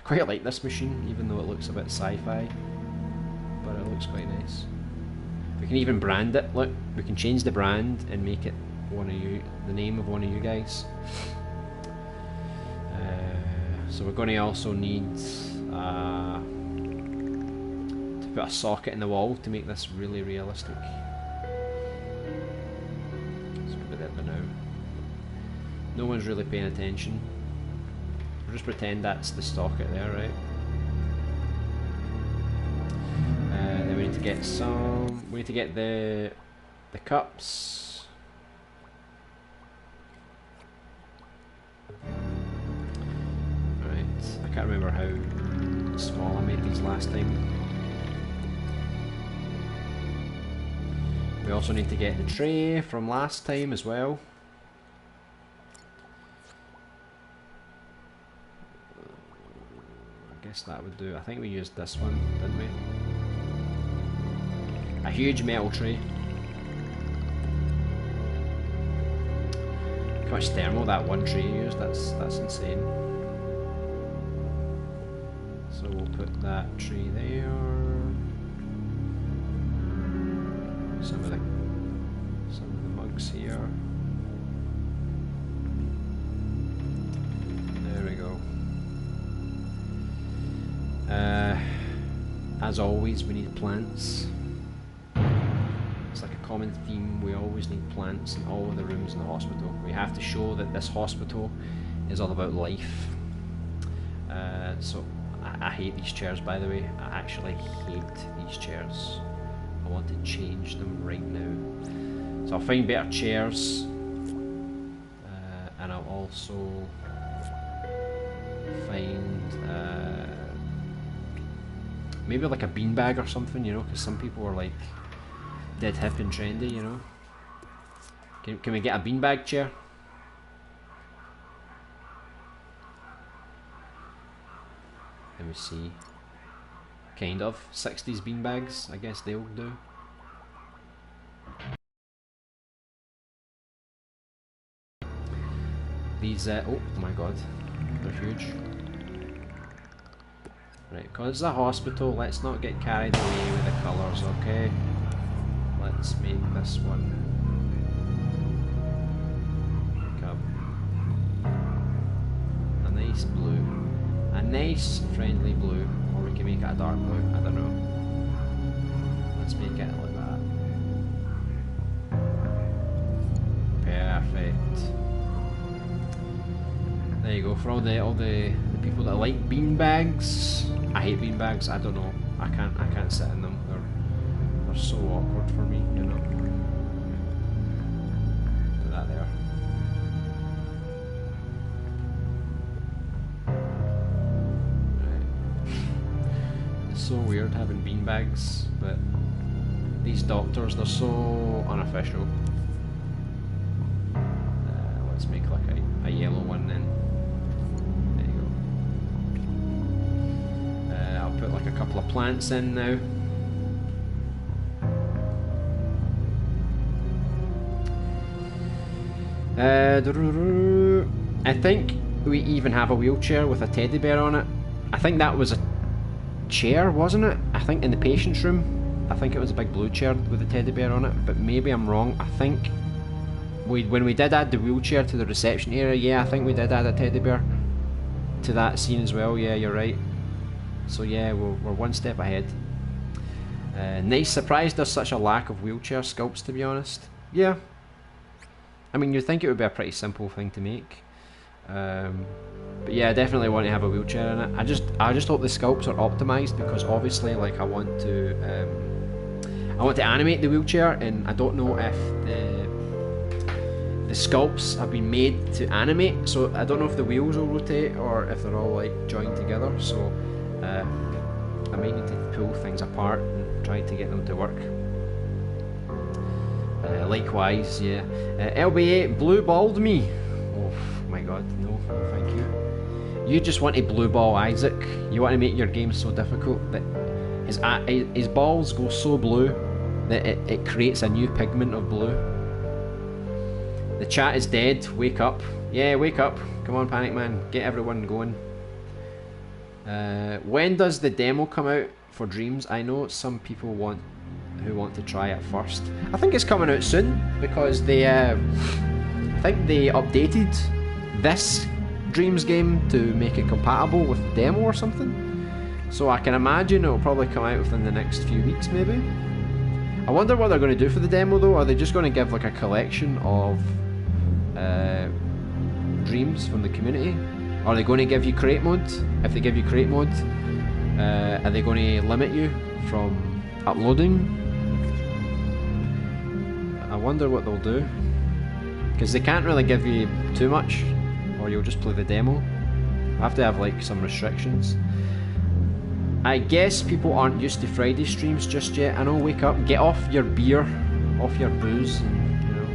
quite like this machine, even though it looks a bit sci-fi, but it looks quite nice. We can even brand it. Look, we can change the brand and make it the name of one of you guys. So we're going to also need put a socket in the wall to make this really realistic. So put that there now. No one's really paying attention. We'll just pretend that's the socket there, right? Then we need to get some. We need to get the cups. Right. I can't remember how small I made these last time. We also need to get the tray from last time as well. I guess that would do. I think we used this one, didn't we? A huge metal tray. How much thermal that one tray used, that's insane. So we'll put that tray there. Some of the mugs here. There we go. As always, we need plants. It's like a common theme. We always need plants in all of the rooms in the hospital. We have to show that this hospital is all about life. So I hate these chairs, by the way. I actually hate these chairs. I want to change them right now. So I'll find better chairs, and I'll also find maybe like a beanbag or something, you know, because some people are like dead hip and trendy, you know. Can we get a beanbag chair? Let me see. Kind of 60s beanbags, I guess they'll do. These, oh my god, they're huge. Right, because it's a hospital, let's not get carried away with the colours, okay? Let's make this one like a nice blue. A nice friendly blue, or we can make it a dark blue, I don't know. Let's make it like that. Perfect. There you go, for all the people that like beanbags. I hate beanbags, I don't know. I can't sit in them. They're so awkward for me, you know. Put that there. It's so weird having beanbags, but these doctors, they're so unofficial. Let's make like a yellow one then. There you go. I'll put like a couple of plants in now. I think we even have a wheelchair with a teddy bear on it. I think that was a chair, wasn't it? I think in the patient's room, I think it was a big blue chair with a teddy bear on it, but maybe I'm wrong. I think when we did add the wheelchair to the reception area, yeah, I think we did add a teddy bear to that scene as well. Yeah, you're right. So yeah, we're one step ahead. Nice, surprised there's such a lack of wheelchair sculpts, to be honest. Yeah. I mean, you'd think it would be a pretty simple thing to make. But yeah, I definitely want to have a wheelchair in it. I just hope the sculpts are optimized, because obviously, like, I want to animate the wheelchair, and I don't know if the sculpts have been made to animate. So I don't know if the wheels will rotate or if they're all like joined together. So I might need to pull things apart and try to get them to work. Likewise, yeah. LB8 blue balled me. Oh my god, no, thank you. You just want to blue ball Isaac. You want to make your game so difficult that his balls go so blue that it creates a new pigment of blue. The chat is dead. Wake up. Yeah, wake up. Come on, Panic Man. Get everyone going. When does the demo come out for Dreams? I know some people who want to try it first. I think it's coming out soon, because they I think they updated this Dreams game to make it compatible with the demo or something. So I can imagine it'll probably come out within the next few weeks maybe. I wonder what they're going to do for the demo though. Are they just going to give like a collection of dreams from the community? Are they going to give you create mode? If they give you create mode, are they going to limit you from uploading? I wonder what they'll do, because they can't really give you too much, or you'll just play the demo. I have to have like some restrictions. I guess people aren't used to Friday streams just yet. I know, wake up, get off your beer, off your booze, and, you know.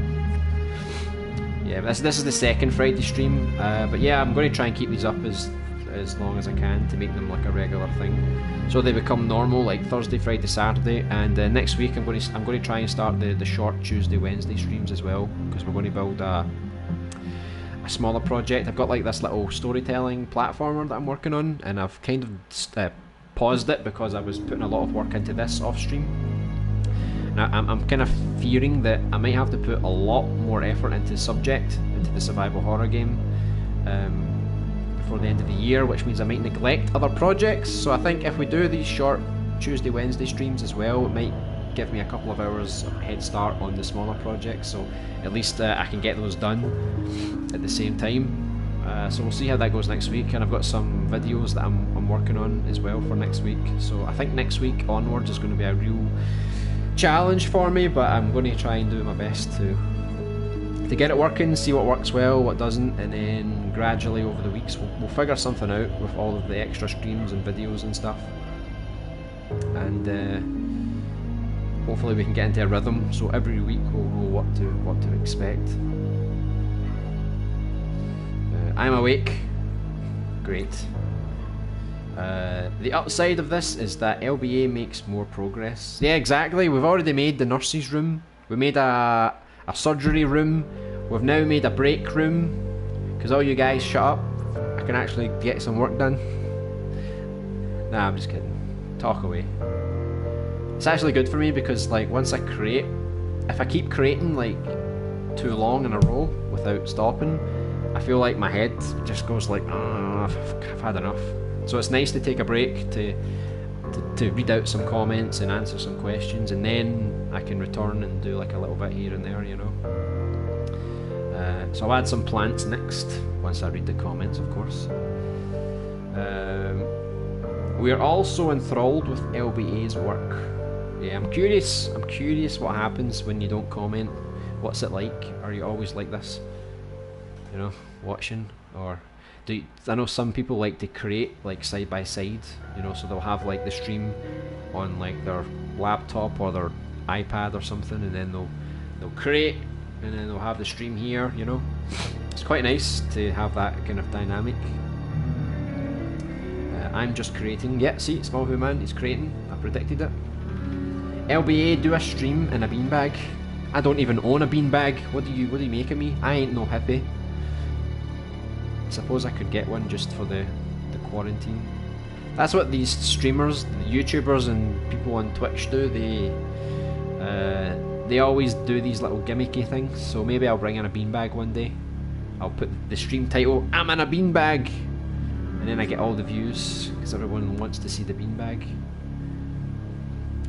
Yeah, this is the second Friday stream, but yeah, I'm going to try and keep these up as long as I can to make them like a regular thing, so they become normal, like Thursday, Friday, Saturday, and next week I'm going to try and start the short Tuesday, Wednesday streams as well, because we're going to build a smaller project. I've got like this little storytelling platformer that I'm working on, and I've kind of paused it because I was putting a lot of work into this off stream. Now I'm kind of fearing that I might have to put a lot more effort into Subject, into the survival horror game, before the end of the year, which means I might neglect other projects. So I think if we do these short Tuesday, Wednesday streams as well, it might give me a couple of hours of head start on the smaller projects, so at least I can get those done at the same time. So we'll see how that goes next week, and I've got some videos that I'm working on as well for next week. So I think next week onwards is going to be a real challenge for me, but I'm going to try and do my best to get it working, see what works well, what doesn't, and then gradually over the weeks we'll figure something out with all of the extra streams and videos and stuff, and hopefully we can get into a rhythm, so every week we'll know what to expect. I'm awake. Great. The upside of this is that LBA makes more progress. Yeah, exactly. We've already made the nurse's room. We made a surgery room. We've now made a break room. Because all you guys shut up, I can actually get some work done. Nah, I'm just kidding. Talk away. It's actually good for me because, like, once I create, if I keep creating like too long in a row without stopping, I feel like my head just goes like, I've had enough. So it's nice to take a break to read out some comments and answer some questions, and then I can return and do like a little bit here and there, you know. So I'll add some plants next, once I read the comments, of course. We are also enthralled with LBA's work. Yeah, I'm curious what happens when you don't comment. What's it like? Are you always like this? You know, watching? Or I know some people like to create like side by side, you know, so they'll have like the stream on like their laptop or their iPad or something, and then they'll create, and then they'll have the stream here, you know. It's quite nice to have that kind of dynamic. I'm just creating. Yeah, see, Small Who Man, he's creating. I predicted it. LBA, do a stream in a beanbag. I don't even own a beanbag. What do you make of me? I ain't no hippie. Suppose I could get one just for the quarantine. That's what these streamers, the YouTubers and people on Twitch do. They always do these little gimmicky things. So maybe I'll bring in a beanbag one day. I'll put the stream title, I'm in a beanbag, and then I get all the views because everyone wants to see the beanbag.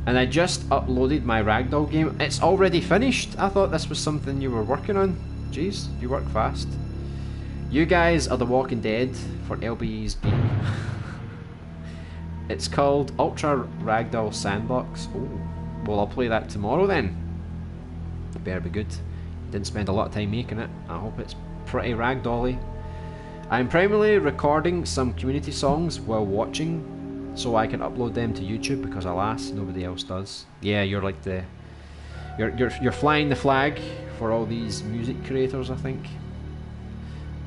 And I just uploaded my Ragdoll game. It's already finished. I thought this was something you were working on. Jeez, you work fast. You guys are the Walking Dead for LBE's game. It's called Ultra Ragdoll Sandbox. Oh, well, I'll play that tomorrow then. It better be good. Didn't spend a lot of time making it. I hope it's pretty ragdolly. I'm primarily recording some community songs while watching, so I can upload them to YouTube, because alas, nobody else does. Yeah, you're like you're flying the flag for all these music creators, I think.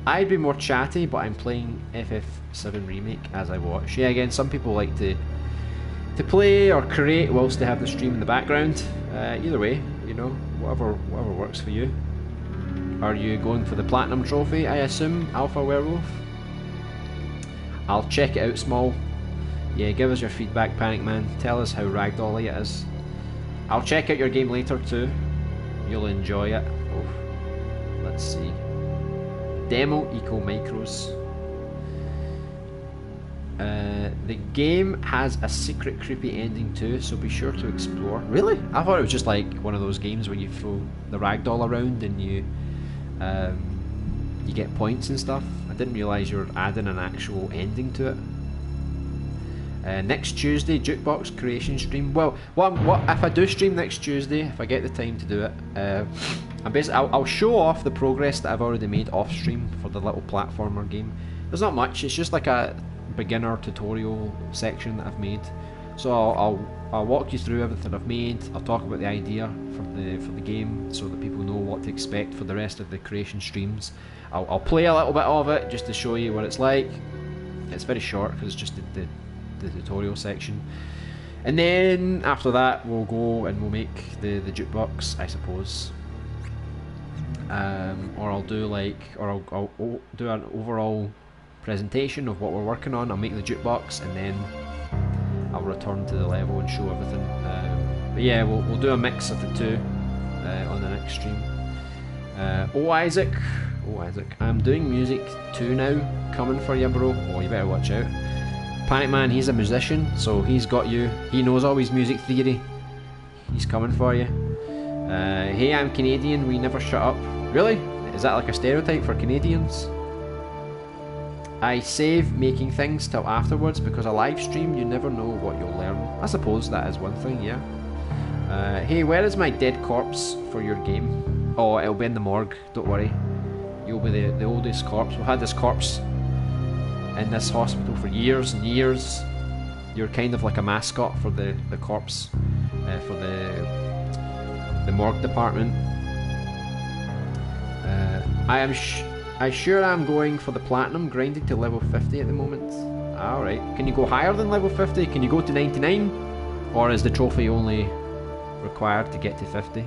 I'd be more chatty, but I'm playing FF7 Remake as I watch. Yeah, again, some people like to play or create whilst they have the stream in the background. Either way, you know, whatever works for you. Are you going for the Platinum Trophy, I assume, Alpha Werewolf? I'll check it out, Small. Yeah, give us your feedback, Panic Man. Tell us how ragdolly it is. I'll check out your game later too. You'll enjoy it. Oh, let's see. Demo Eco Micros. The game has a secret creepy ending too, so be sure to explore. Really? I thought it was just like one of those games where you throw the ragdoll around and you get points and stuff. I didn't realise you were adding an actual ending to it. Next Tuesday, jukebox creation stream. Well, what if I do stream next Tuesday? If I get the time to do it, I'll show off the progress that I've already made off stream for the little platformer game. There's not much. It's just like a beginner tutorial section that I've made. So I'll walk you through everything I've made. I'll talk about the idea for the game, so that people know what to expect for the rest of the creation streams. I'll play a little bit of it just to show you what it's like. It's very short because it's just the tutorial section. And then after that we'll go and we'll make the jukebox, I suppose. Or I'll do I'll do an overall presentation of what we're working on. I'll make the jukebox and then I'll return to the level and show everything. But yeah, we'll do a mix of the two on the next stream. Isaac, I'm doing music too now. Coming for you, bro. Oh, you better watch out. Panic Man, he's a musician, so he's got you. He knows all his music theory. He's coming for you. Hey, I'm Canadian, we never shut up. Really? Is that like a stereotype for Canadians? I save making things till afterwards because a live stream, you never know what you'll learn. I suppose that is one thing, yeah. Hey, where is my dead corpse for your game? Oh, it'll be in the morgue, don't worry. You'll be the oldest corpse. We've had this corpse in this hospital for years and years. You're kind of like a mascot for the corpse, for the morgue department. I sure am going for the platinum, grinding to level 50 at the moment. Alright, can you go higher than level 50? Can you go to 99? Or is the trophy only required to get to 50?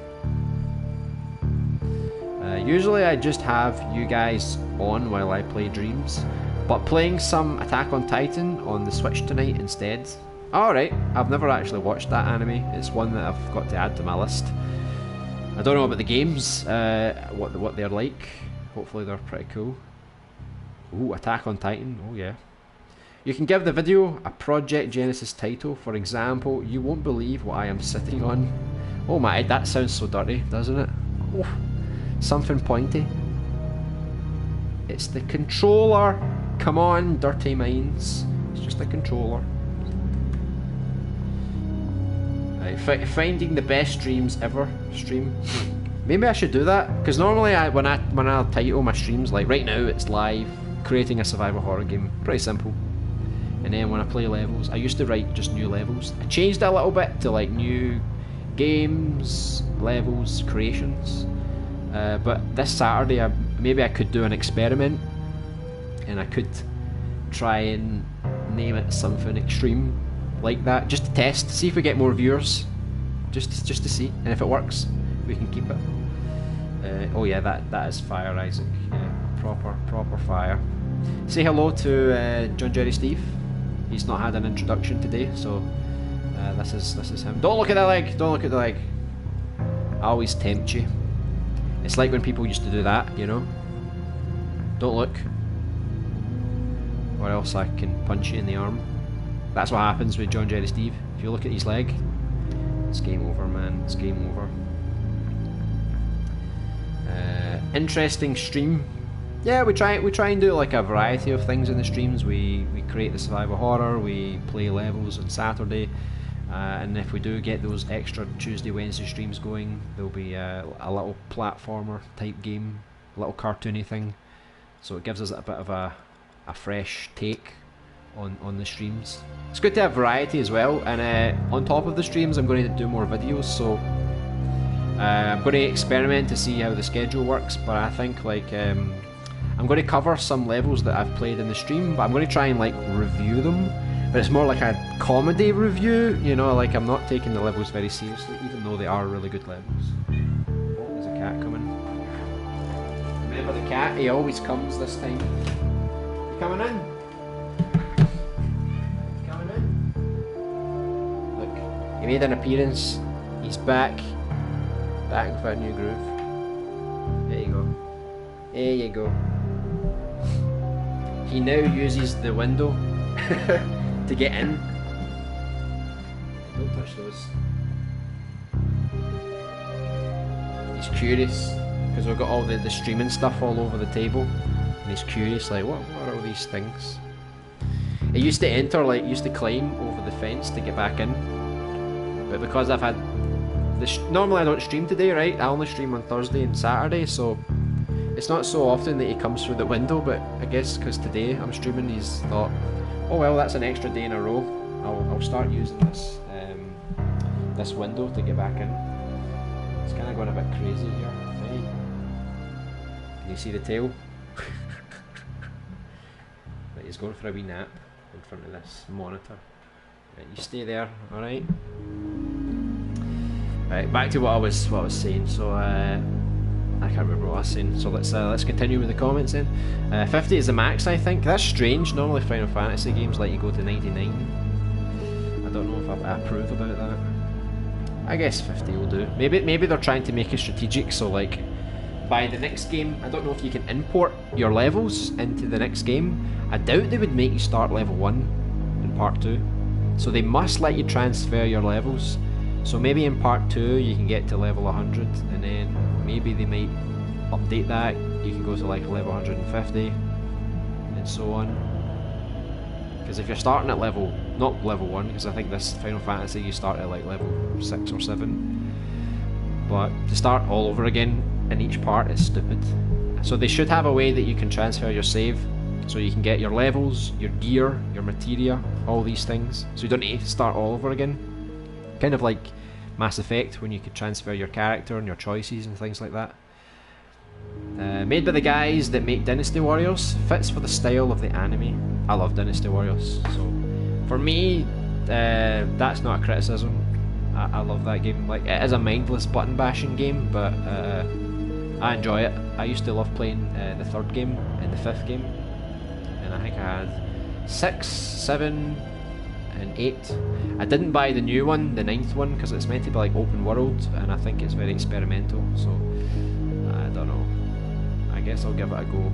Usually I just have you guys on while I play Dreams, but playing some Attack on Titan on the Switch tonight instead. Alright, I've never actually watched that anime. It's one that I've got to add to my list. I don't know about the games, what they're like. Hopefully they're pretty cool. Ooh, Attack on Titan, oh yeah. You can give the video a Project Genesis title. For example, you won't believe what I am sitting on. Oh my, that sounds so dirty, doesn't it? Oh, something pointy. It's the controller. Come on, dirty minds. It's just a controller. Right, finding the best streams ever stream. Maybe I should do that, because normally when I title my streams, like right now it's live, creating a survival horror game. Pretty simple. And then when I play levels, I used to write just new levels. I changed it a little bit to like new games, levels, creations. But this Saturday, maybe I could do an experiment, and I could try and name it something extreme like that, just to test, see if we get more viewers, just to see, and if it works, we can keep it. Oh yeah, that is fire, Isaac. Yeah, proper fire. Say hello to John Jerry Steve. He's not had an introduction today, so this is him. Don't look at the leg. Don't look at the leg. I always tempt you. It's like when people used to do that, you know. Don't look, or else I can punch you in the arm. That's what happens with John Jerry Steve. If you look at his leg, it's game over, man. It's game over. Interesting stream. Yeah, we try and do like a variety of things in the streams. We create the survival horror. We play levels on Saturday, and if we do get those extra Tuesday, Wednesday streams going, there'll be a little platformer type game, a little cartoony thing. So it gives us a bit of a fresh take on the streams. It's good to have variety as well, and on top of the streams I'm going to do more videos, so I'm going to experiment to see how the schedule works, but I think like I'm going to cover some levels that I've played in the stream, but I'm going to try and like review them, but it's more like a comedy review, you know, like I'm not taking the levels very seriously, even though they are really good levels. Oh, there's a cat coming. Remember the cat? He always comes this time. You coming in? He made an appearance. He's back with a new groove. There you go. There you go. He now uses the window to get in. Don't touch those. He's curious because we've got all the streaming stuff all over the table, and he's curious, like what are all these things? He used to enter, like used to climb over the fence to get back in. But because I've had normally I don't stream today, right? I only stream on Thursday and Saturday, so it's not so often that he comes through the window. But I guess because today I'm streaming, he's thought, oh well, that's an extra day in a row. I'll start using this window to get back in. It's kind of going a bit crazy here. Hey. Can you see the tail? Right, he's going for a wee nap in front of this monitor. Right, you stay there, alright? Right, back to what I was saying. So I can't remember what I was saying. So let's continue with the comments then. 50 is the max, I think. That's strange. Normally Final Fantasy games let you go to 99. I don't know if I approve about that. I guess 50 will do. Maybe they're trying to make it strategic. So like by the next game, I don't know if you can import your levels into the next game. I doubt they would make you start level 1 in part 2. So they must let you transfer your levels. So maybe in part 2 you can get to level 100, and then maybe they might update that. You can go to like level 150 and so on. Because if you're starting at not level 1, because I think this Final Fantasy you start at like level 6 or 7. But to start all over again in each part is stupid. So they should have a way that you can transfer your save. So you can get your levels, your gear, your materia, all these things. So you don't need to start all over again. Kind of like Mass Effect, when you could transfer your character and your choices and things like that. Made by the guys that make Dynasty Warriors. Fits for the style of the anime. I love Dynasty Warriors. So for me, that's not a criticism. I love that game. Like, it is a mindless button bashing game, but I enjoy it. I used to love playing the 3rd game and the 5th game. And I think I had 6, 7 and 8. I didn't buy the new one, the 9th one, because it's meant to be like open world, and I think it's very experimental, so I don't know. I guess I'll give it a go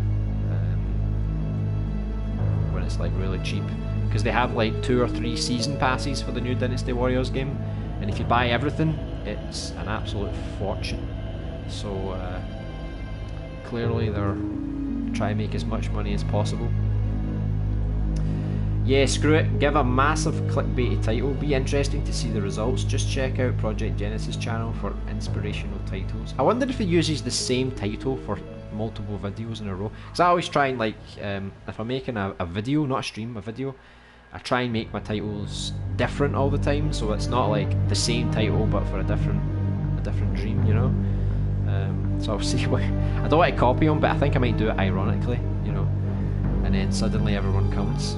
when it's like really cheap. because they have like 2 or 3 season passes for the new Dynasty Warriors game, and if you buy everything, it's an absolute fortune. So clearly they're trying to make as much money as possible. Yeah, screw it, give a massive clickbaity title. Be interesting to see the results. Just check out Project Genesis channel for inspirational titles. I wonder if he uses the same title for multiple videos in a row, because I always try and, like, if I'm making a video, not a stream, a video, I try and make my titles different all the time, so it's not like the same title but for a different dream, you know. So I'll see what, I don't want to copy him, but I think I might do it ironically, you know, and then suddenly everyone comes.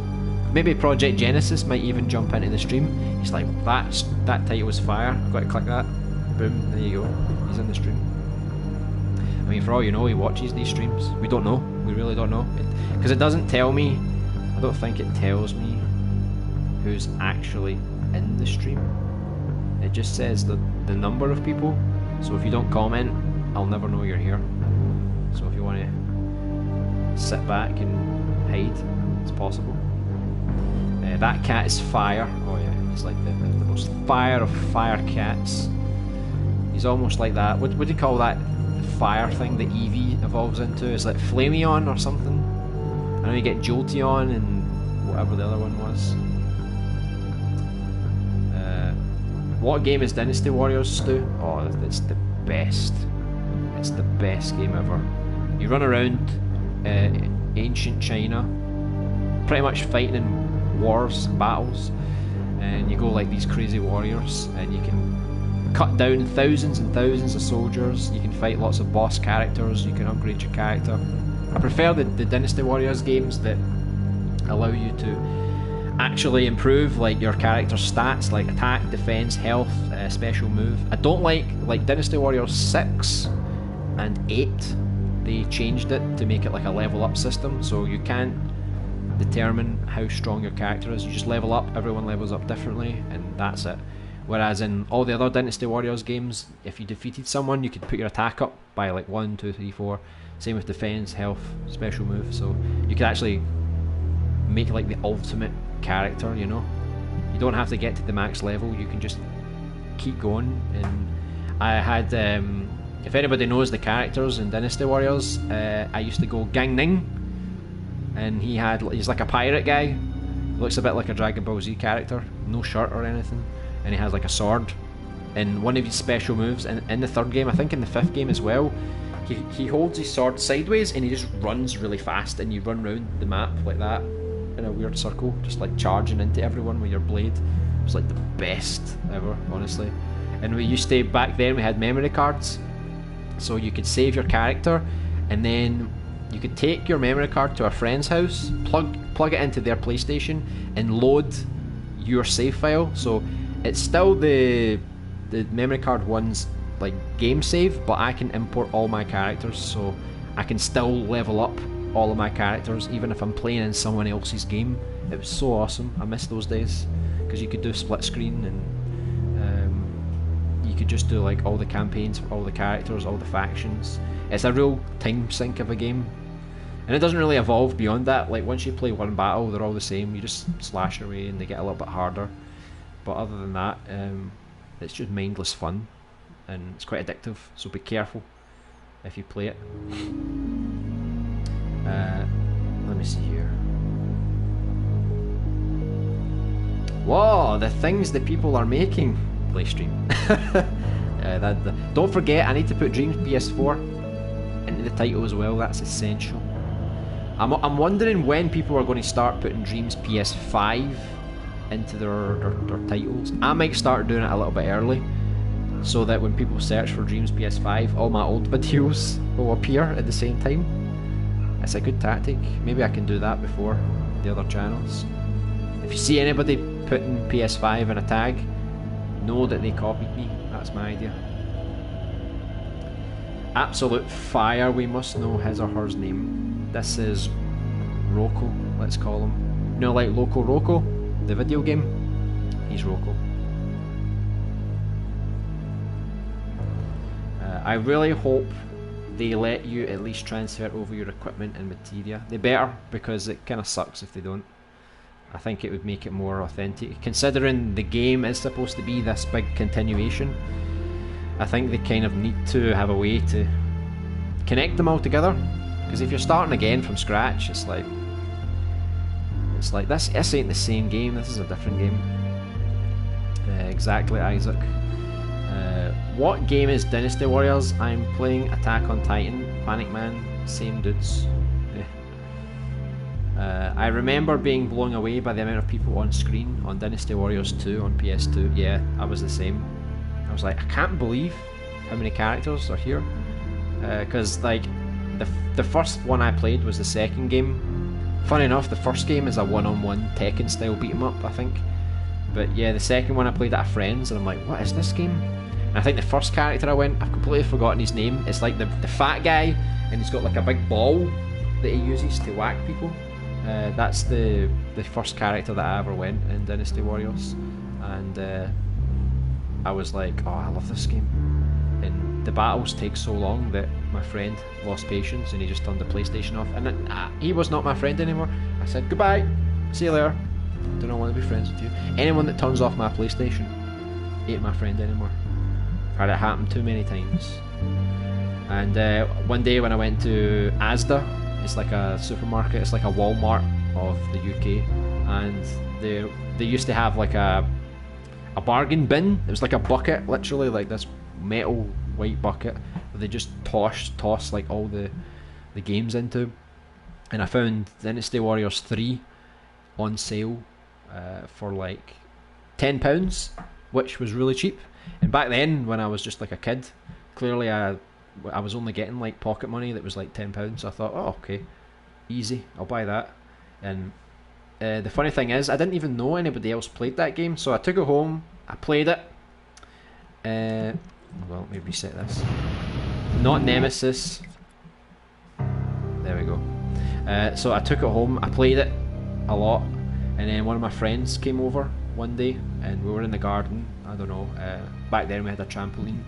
Maybe Project Genesis might even jump into the stream. He's like, that title was fire, I've got to click that, boom, there you go, he's in the stream. I mean, for all you know, he watches these streams. We don't know, we really don't know, because it doesn't tell me, I don't think it tells me who's actually in the stream. It just says the number of people, so if you don't comment, I'll never know you're here. So if you want to sit back and hide, it's possible. That cat is fire. Oh yeah, he's like the most fire of fire cats. He's almost like that. What do you call that fire thing that Eevee evolves into? Is it Flameon or something? I know you get Jolteon and whatever the other one was. What game is Dynasty Warriors, Stu? Oh, it's the best. It's the best game ever. You run around ancient China, pretty much fighting in wars, battles, and you go like these crazy warriors, and you can cut down thousands and thousands of soldiers. You can fight lots of boss characters. You can upgrade your character. I prefer the Dynasty Warriors games that allow you to actually improve like your character's stats, like attack, defense, health, special move. I don't like Dynasty Warriors 6 and 8. They changed it to make it like a level up system, so you can't determine how strong your character is. You just level up, everyone levels up differently, and that's it. Whereas in all the other Dynasty Warriors games, if you defeated someone, you could put your attack up by like 1, 2, 3, 4. Same with defense, health, special move, so you could actually make like the ultimate character, you know. You don't have to get to the max level, you can just keep going. And I had, if anybody knows the characters in Dynasty Warriors, I used to go Gang Ning, and he's like a pirate guy, looks a bit like a Dragon Ball Z character, no shirt or anything, and he has like a sword. And one of his special moves in the third game, I think in the fifth game as well, he holds his sword sideways and he just runs really fast, and you run around the map like that in a weird circle, just like charging into everyone with your blade. It was like the best ever, honestly. And we used to, back then we had memory cards, so you could save your character, and then you could take your memory card to a friend's house, plug it into their PlayStation, and load your save file. So it's still the memory card one's like game save, but I can import all my characters, so I can still level up all of my characters even if I'm playing in someone else's game. It was so awesome. I miss those days, because you could do split screen, and you could just do like all the campaigns for all the characters, all the factions. It's a real time sink of a game, and it doesn't really evolve beyond that. Like once you play one battle, they're all the same. You just slash away and they get a little bit harder, but other than that, it's just mindless fun, and it's quite addictive, so be careful if you play it. Let me see here. Whoa, the things that people are making. Play stream. Don't forget, I need to put Dreams PS4 into the title as well. That's essential. I'm wondering when people are going to start putting Dreams PS5 into their titles. I might start doing it a little bit early, so that when people search for Dreams PS5, all my old videos will appear at the same time. It's a good tactic. Maybe I can do that before the other channels. If you see anybody putting PS5 in a tag, know that they copied me. That's my idea. Absolute fire. We must know his or her name. This is Rocco, let's call him. You know, like Loco Roco, the video game? He's Rocco. I really hope they let you at least transfer over your equipment and materia. They better, because it kind of sucks if they don't. I think it would make it more authentic. Considering the game is supposed to be this big continuation, I think they kind of need to have a way to connect them all together. Because if you're starting again from scratch, it's like this ain't the same game. This is a different game. Exactly, Isaac. What game is Dynasty Warriors? I'm playing Attack on Titan, Panic Man, same dudes. I remember being blown away by the amount of people on screen on Dynasty Warriors 2 on PS2. Yeah, I was the same. I was like, I can't believe how many characters are here. Because like the first one I played was the second game. Funny enough, the first game is a one-on-one Tekken style beat 'em up, I think. But yeah, the second one I played at a friend's, and I'm like, what is this game? And I think the first character I went, I've completely forgotten his name. It's like the fat guy, and he's got like a big ball that he uses to whack people. That's the first character that I ever went in Dynasty Warriors, and I was like, oh, I love this game. And the battles take so long that my friend lost patience and he just turned the PlayStation off, and he was not my friend anymore. I said, goodbye, see you later, do not want to be friends with you. Anyone that turns off my PlayStation ain't my friend anymore. I've had it happen too many times. And one day when I went to Asda, it's like a supermarket, it's like a Walmart of the UK, and they used to have like a bargain bin. It was like a bucket, literally like this metal white bucket where they just toss like all the games into. And I found Dynasty Warriors 3 on sale for like £10, which was really cheap. And back then, when I was just like a kid, clearly I was only getting like pocket money that was like £10, so I thought, oh, okay, easy, I'll buy that. And the funny thing is, I didn't even know anybody else played that game, so I took it home, I played it. Well, let me reset this. Not Nemesis. There we go. So I took it home, I played it a lot, and then one of my friends came over one day, and we were in the garden. I don't know. Back then we had a trampoline.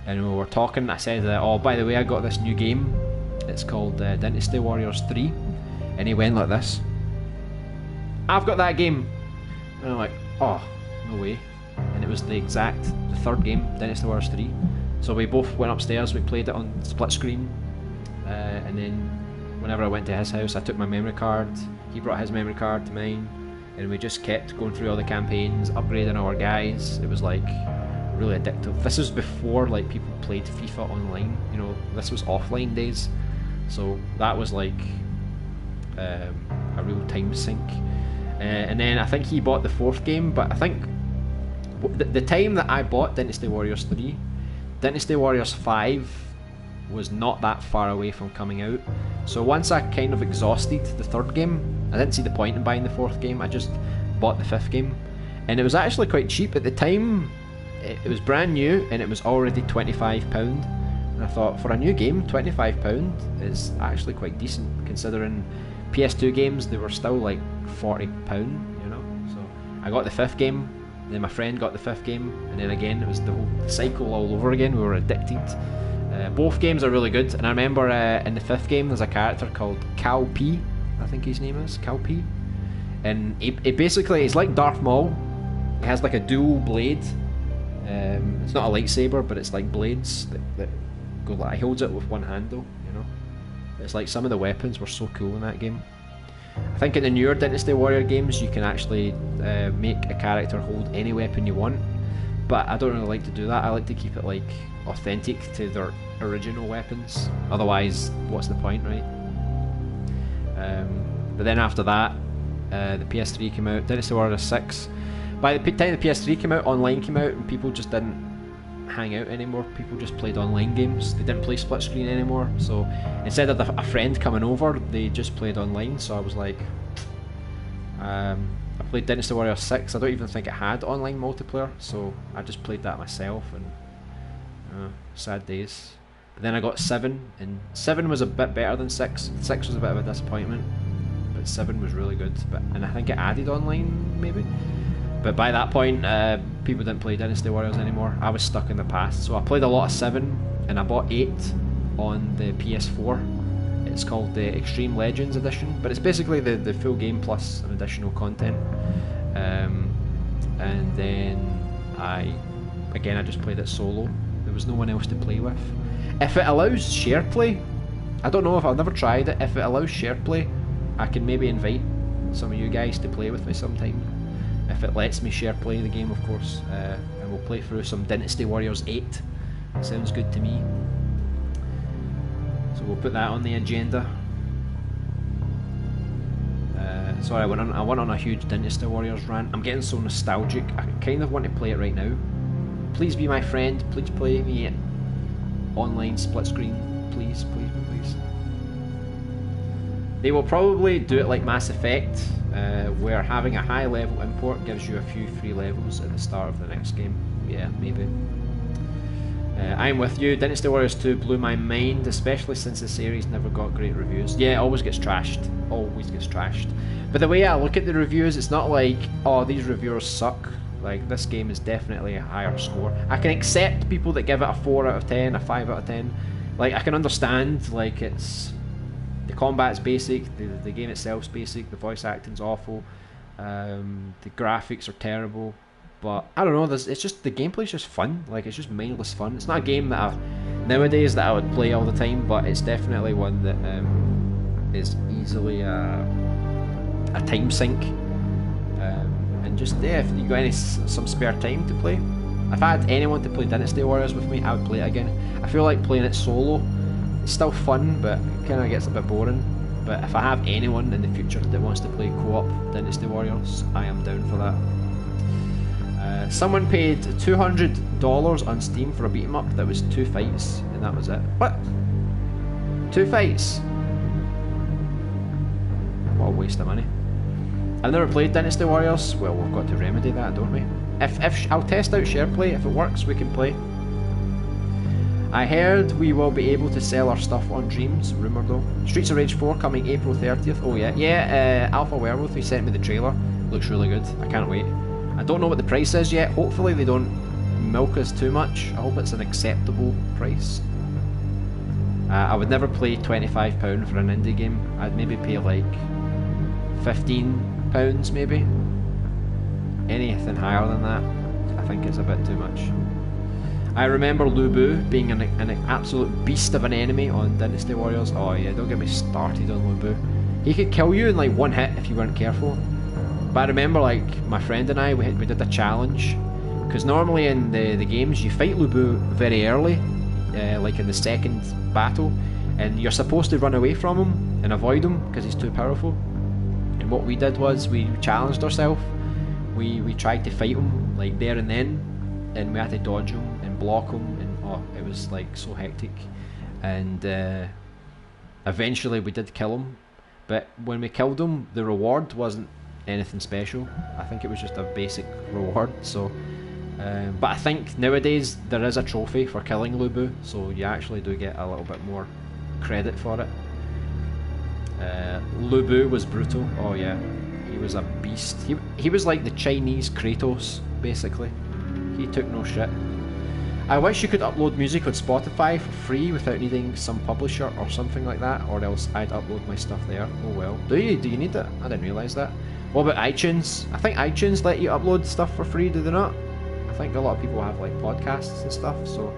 And we were talking, I said, oh, by the way, I got this new game. It's called Dynasty Warriors 3. And he went like this. I've got that game. And I'm like, oh, no way. And it was the third game, Dynasty Warriors 3. So we both went upstairs, we played it on split screen. And then whenever I went to his house, I took my memory card. He brought his memory card to mine. And we just kept going through all the campaigns, upgrading our guys. It was like really addictive. This was before like people played FIFA online, you know, this was offline days, so that was like a real time sink. And then I think he bought the fourth game, but I think the time that I bought Dynasty Warriors 3, Dynasty Warriors 5 was not that far away from coming out. So once I kind of exhausted the third game, I didn't see the point in buying the fourth game, I just bought the fifth game. And it was actually quite cheap at the time. It was brand new and it was already £25, and I thought, for a new game, £25 is actually quite decent, considering PS2 games, they were still like £40, you know. So I got the fifth game, then my friend got the fifth game, and then again it was the whole cycle all over again. We were addicted. Both games are really good, and I remember in the fifth game there's a character called Cal P, I think his name is Cal P, and he basically, he's like Darth Maul. He has like a dual blade. It's not a lightsaber, but it's like blades that go like, he holds it with one handle, you know. It's like some of the weapons were so cool in that game. I think in the newer Dynasty Warrior games you can actually make a character hold any weapon you want, but I don't really like to do that. I like to keep it like authentic to their original weapons, otherwise what's the point, right? But then after that, the PS3 came out, Dynasty Warriors 6. By the time the PS3 came out, online came out, and people just didn't hang out anymore. People just played online games. They didn't play split screen anymore. So instead of a friend coming over, they just played online. So I was like, I played Dynasty Warriors 6. I don't even think it had online multiplayer, so I just played that myself, and sad days. But then I got 7, and 7 was a bit better than 6. 6 was a bit of a disappointment, but 7 was really good. And I think it added online, maybe. But by that point, people didn't play Dynasty Warriors anymore. I was stuck in the past. So I played a lot of 7, and I bought 8 on the PS4. It's called the Extreme Legends Edition, but it's basically the full game plus an additional content. And then I just played it solo. There was no one else to play with. If it allows share play, I don't know, if I've never tried it. If it allows share play, I can maybe invite some of you guys to play with me sometime. If it lets me share play the game, of course. And we'll play through some Dynasty Warriors 8. Sounds good to me. So we'll put that on the agenda. Sorry, I went on a huge Dynasty Warriors rant. I'm getting so nostalgic. I kind of want to play it right now. Please be my friend. Please play me online split screen. Please, please, please. They will probably do it like Mass Effect, where having a high level import gives you a few free levels at the start of the next game. Yeah, maybe. I'm with you. Dynasty Warriors 2 blew my mind, especially since the series never got great reviews. Yeah, it always gets trashed. Always gets trashed. But the way I look at the reviews, it's not like, oh, these reviewers suck. Like, this game is definitely a higher score. I can accept people that give it a 4 out of 10, a 5 out of 10. Like, I can understand, like, it's... The combat's basic, the game itself's basic, the voice acting's awful, the graphics are terrible. But I don't know. It's just the gameplay's just fun. Like, it's just mindless fun. It's not a game that nowadays that I would play all the time, but it's definitely one that is easily a time sink. And just if you got some spare time to play, if I had anyone to play Dynasty Warriors with me, I would play it again. I feel like playing it solo. It's still fun, but it kind of gets a bit boring. But if I have anyone in the future that wants to play co-op Dynasty Warriors, I am down for that. Someone paid $200 on Steam for a beat 'em up that was 2 fights, and that was it. What? 2 fights? What a waste of money. I've never played Dynasty Warriors. Well, we've got to remedy that, don't we? If I'll test out SharePlay. If it works, we can play. I heard we will be able to sell our stuff on Dreams. Rumour though. Streets of Rage 4 coming April 30th. Oh yeah, yeah. Alpha Werewolf. He sent me the trailer. Looks really good. I can't wait. I don't know what the price is yet. Hopefully they don't milk us too much. I hope it's an acceptable price. I would never pay £25 for an indie game. I'd maybe pay like £15 maybe. Anything higher than that, I think it's a bit too much. I remember Lubu being an absolute beast of an enemy on Dynasty Warriors. Oh yeah, don't get me started on Lubu. He could kill you in like one hit if you weren't careful. But I remember, like, my friend and I, we did a challenge, because normally in the games you fight Lubu very early, like in the second battle, and you're supposed to run away from him and avoid him because he's too powerful. And what we did was we challenged ourselves. We tried to fight him like there and then, and we had to dodge him and block him, and oh, it was like so hectic. And eventually we did kill him, but when we killed him, the reward wasn't anything special. I think it was just a basic reward. So but I think nowadays there is a trophy for killing Lubu, so you actually do get a little bit more credit for it. Lubu was brutal. Oh yeah, he was a beast. He was like the Chinese Kratos, basically. He took no shit. I wish you could upload music on Spotify for free without needing some publisher or something like that, or else I'd upload my stuff there. Oh well. Do you need it? I didn't realise that. What about iTunes? I think iTunes let you upload stuff for free, do they not? I think a lot of people have like podcasts and stuff, so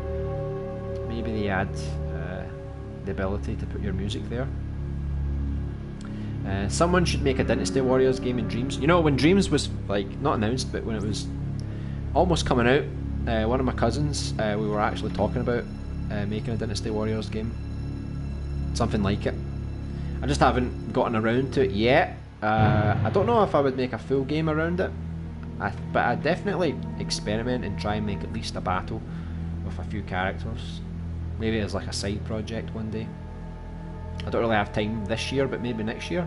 maybe they add the ability to put your music there. Someone should make a Dynasty Warriors game in Dreams. You know, when Dreams was like not announced, but when it was almost coming out, one of my cousins, we were actually talking about making a Dynasty Warriors game, something like it. I just haven't gotten around to it yet. I don't know if I would make a full game around it, but I'd definitely experiment and try and make at least a battle with a few characters. Maybe as like a side project one day. I don't really have time this year, but maybe next year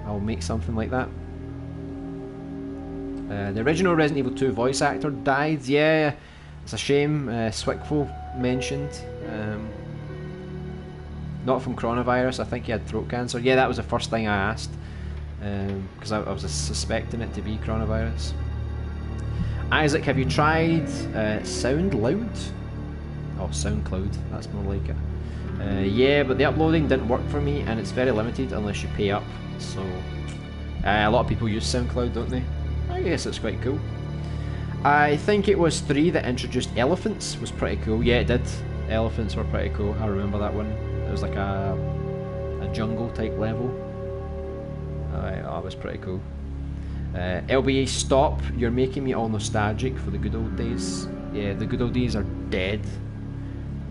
I'll make something like that. The original Resident Evil 2 voice actor died. Yeah, it's a shame. Swickful mentioned. Not from coronavirus. I think he had throat cancer. Yeah, that was the first thing I asked, because I was suspecting it to be coronavirus. Isaac, have you tried SoundCloud? Oh, SoundCloud. That's more like it. Yeah, but the uploading didn't work for me, and it's very limited unless you pay up. So a lot of people use SoundCloud, don't they? I guess it's quite cool. I think it was 3 that introduced elephants. Was pretty cool. Yeah, it did. Elephants were pretty cool. I remember that one. It was like a jungle type level. That was pretty cool. LBA, stop. You're making me all nostalgic for the good old days. Yeah, the good old days are dead.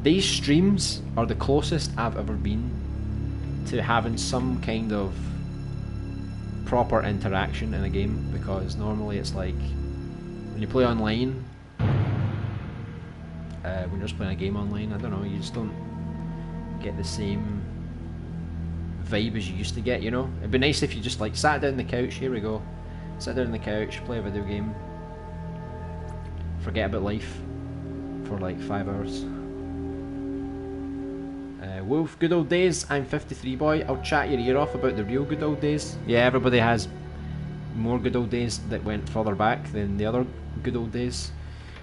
These streams are the closest I've ever been to having some kind of proper interaction in a game, because normally it's like when you play online, when you're just playing a game online, I don't know, you just don't get the same vibe as you used to get, you know? It'd be nice if you just like sat down on the couch, here we go, sit down on the couch, play a video game, forget about life for like 5 hours. Wolf, good old days. I'm 53 boy. I'll chat your ear off about the real good old days. Yeah, everybody has more good old days that went further back than the other good old days.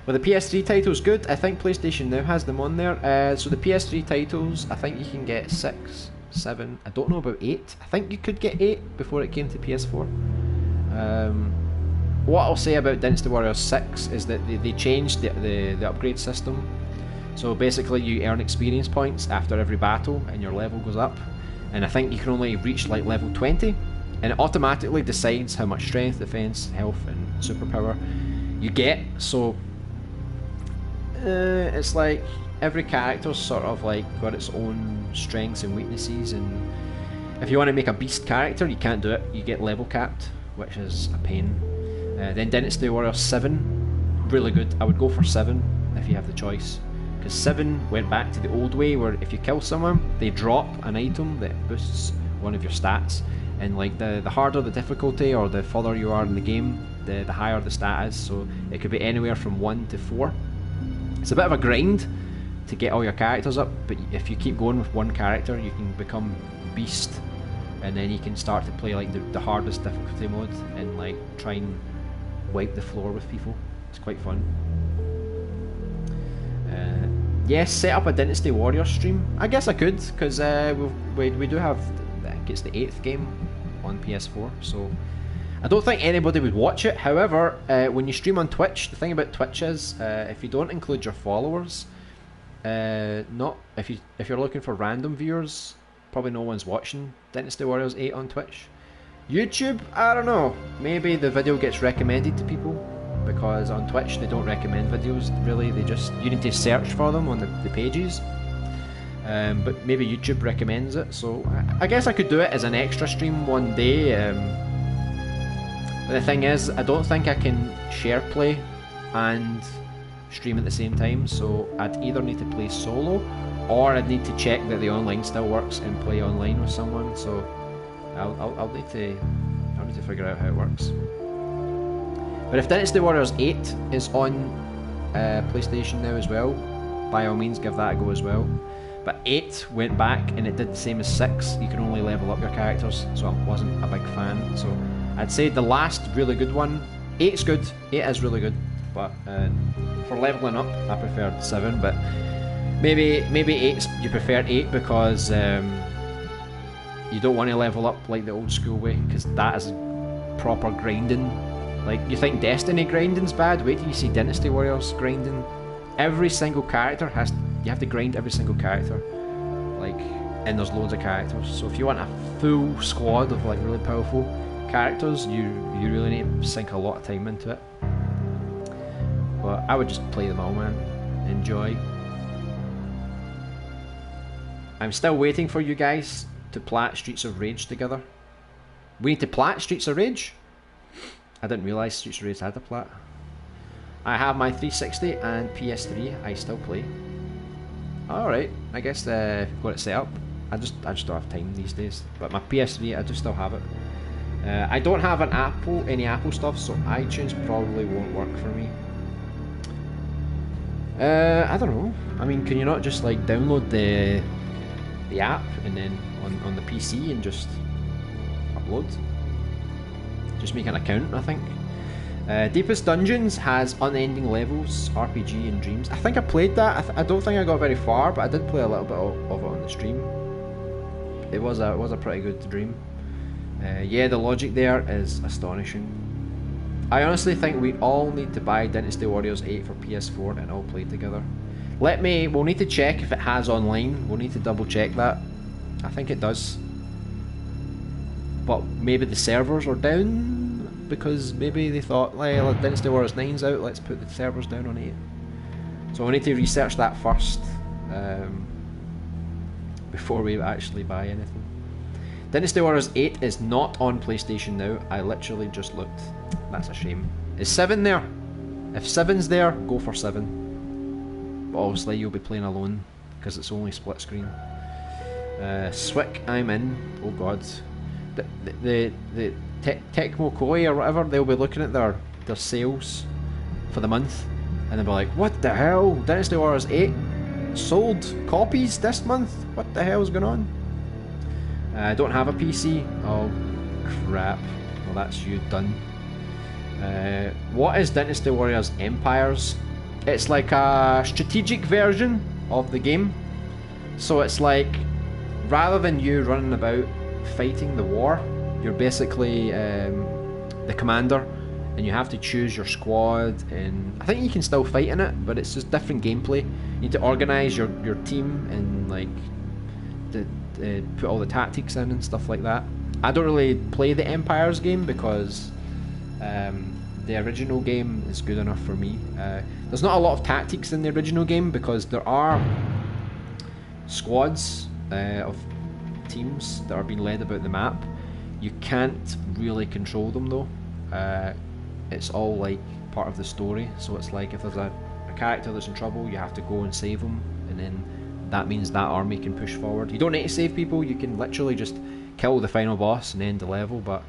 Well, the PS3 titles good. I think PlayStation now has them on there. So the PS3 titles, I think you can get 6, 7. I don't know about 8. I think you could get 8 before it came to PS4. What I'll say about Dynasty Warriors 6 is that they changed the upgrade system. So basically you earn experience points after every battle and your level goes up, and I think you can only reach like level 20, and it automatically decides how much strength, defense, health and superpower you get. So it's like every character's sort of like got its own strengths and weaknesses, and if you want to make a beast character you can't do it, you get level capped, which is a pain. Then Dynasty Warriors 7, really good. I would go for 7 if you have the choice. 7 went back to the old way where if you kill someone they drop an item that boosts one of your stats, and like the harder the difficulty or the further you are in the game, the higher the stat is, so it could be anywhere from 1 to 4. It's a bit of a grind to get all your characters up, but if you keep going with one character you can become beast, and then you can start to play like the hardest difficulty mode and like try and wipe the floor with people. It's quite fun. Yes, set up a Dynasty Warriors stream. I guess I could, because we do have, I think it's the 8th game on PS4, so I don't think anybody would watch it. However, when you stream on Twitch, the thing about Twitch is, if you don't include your followers, not if you're looking for random viewers, probably no one's watching Dynasty Warriors 8 on Twitch. YouTube, I don't know, maybe the video gets recommended to people, because on Twitch they don't recommend videos really, you need to search for them on the pages, but maybe YouTube recommends it, so I guess I could do it as an extra stream one day. But the thing is, I don't think I can share play and stream at the same time, so I'd either need to play solo or I'd need to check that the online still works and play online with someone, so I'll need to figure out how it works. But if Dynasty Warriors 8 is on PlayStation now as well, by all means give that a go as well. But 8 went back and it did the same as 6, you can only level up your characters, so I wasn't a big fan. So I'd say the last really good one, 8's good, 8 is really good, but for leveling up I preferred 7, but maybe 8's, you prefer 8 because you don't want to level up like the old school way, because that is proper grinding. Like, you think Destiny grinding's bad? Wait till you see Dynasty Warriors grinding. Every single character you have to grind every single character. Like, and there's loads of characters. So if you want a full squad of like really powerful characters, you really need to sink a lot of time into it. But I would just play them all, man. Enjoy. I'm still waiting for you guys to plat Streets of Rage together. We need to plat Streets of Rage? I didn't realise Streets of Rage had a plat. I have my 360 and PS3 I still play. Alright, I guess I've got it set up. I just don't have time these days. But my PS3, I do still have it. I don't have any Apple stuff, so iTunes probably won't work for me. I don't know. I mean, can you not just like download the app and then on the PC and just upload? Just make an account, I think. Deepest Dungeons has unending levels, RPG and dreams. I think I played that. I don't think I got very far, but I did play a little bit of it on the stream. It was a pretty good dream. Yeah, the logic there is astonishing. I honestly think we all need to buy Dynasty Warriors 8 for PS4 and all play together. We'll need to check if it has online. We'll need to double check that. I think it does. But maybe the servers are down because maybe they thought, well, Dynasty Warriors 9's out, let's put the servers down on 8. So we'll need to research that first before we actually buy anything. Dynasty Warriors 8 is not on PlayStation now. I literally just looked. That's a shame. Is 7 there? If 7's there, go for 7. But obviously you'll be playing alone because it's only split screen. Swick, I'm in. Oh god. The Tecmo Koei or whatever, they'll be looking at their sales for the month and they'll be like, what the hell? Dynasty Warriors 8 sold copies this month? What the hell's going on? I don't have a PC. Oh crap. Well, that's you done. What is Dynasty Warriors Empires? It's like a strategic version of the game. So it's like, rather than you running about fighting the war, you're basically the commander and you have to choose your squad, and I think you can still fight in it, but it's just different gameplay. You need to organise your team and like put all the tactics in and stuff like that. I don't really play the Empires game because the original game is good enough for me. There's not a lot of tactics in the original game because there are squads of teams that are being led about the map. You can't really control them though. It's all like part of the story, so it's like if there's a character that's in trouble, you have to go and save them, and then that means that army can push forward. You don't need to save people, you can literally just kill the final boss and end the level, but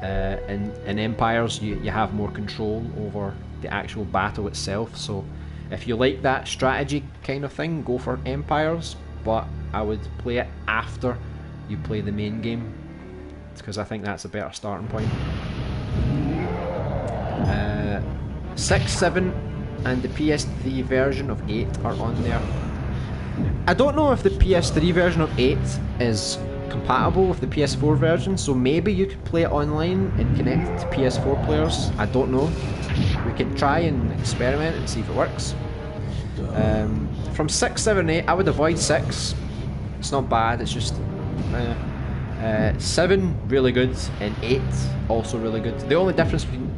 in Empires you have more control over the actual battle itself. So if you like that strategy kind of thing, go for Empires, but I would play it after you play the main game because I think that's a better starting point. 6, 7 and the PS3 version of 8 are on there. I don't know if the PS3 version of 8 is compatible with the PS4 version, so maybe you could play it online and connect it to PS4 players. I don't know. We can try and experiment and see if it works. From 6, 7, 8, I would avoid 6. It's not bad, it's just 7 really good and 8 also really good. The only difference between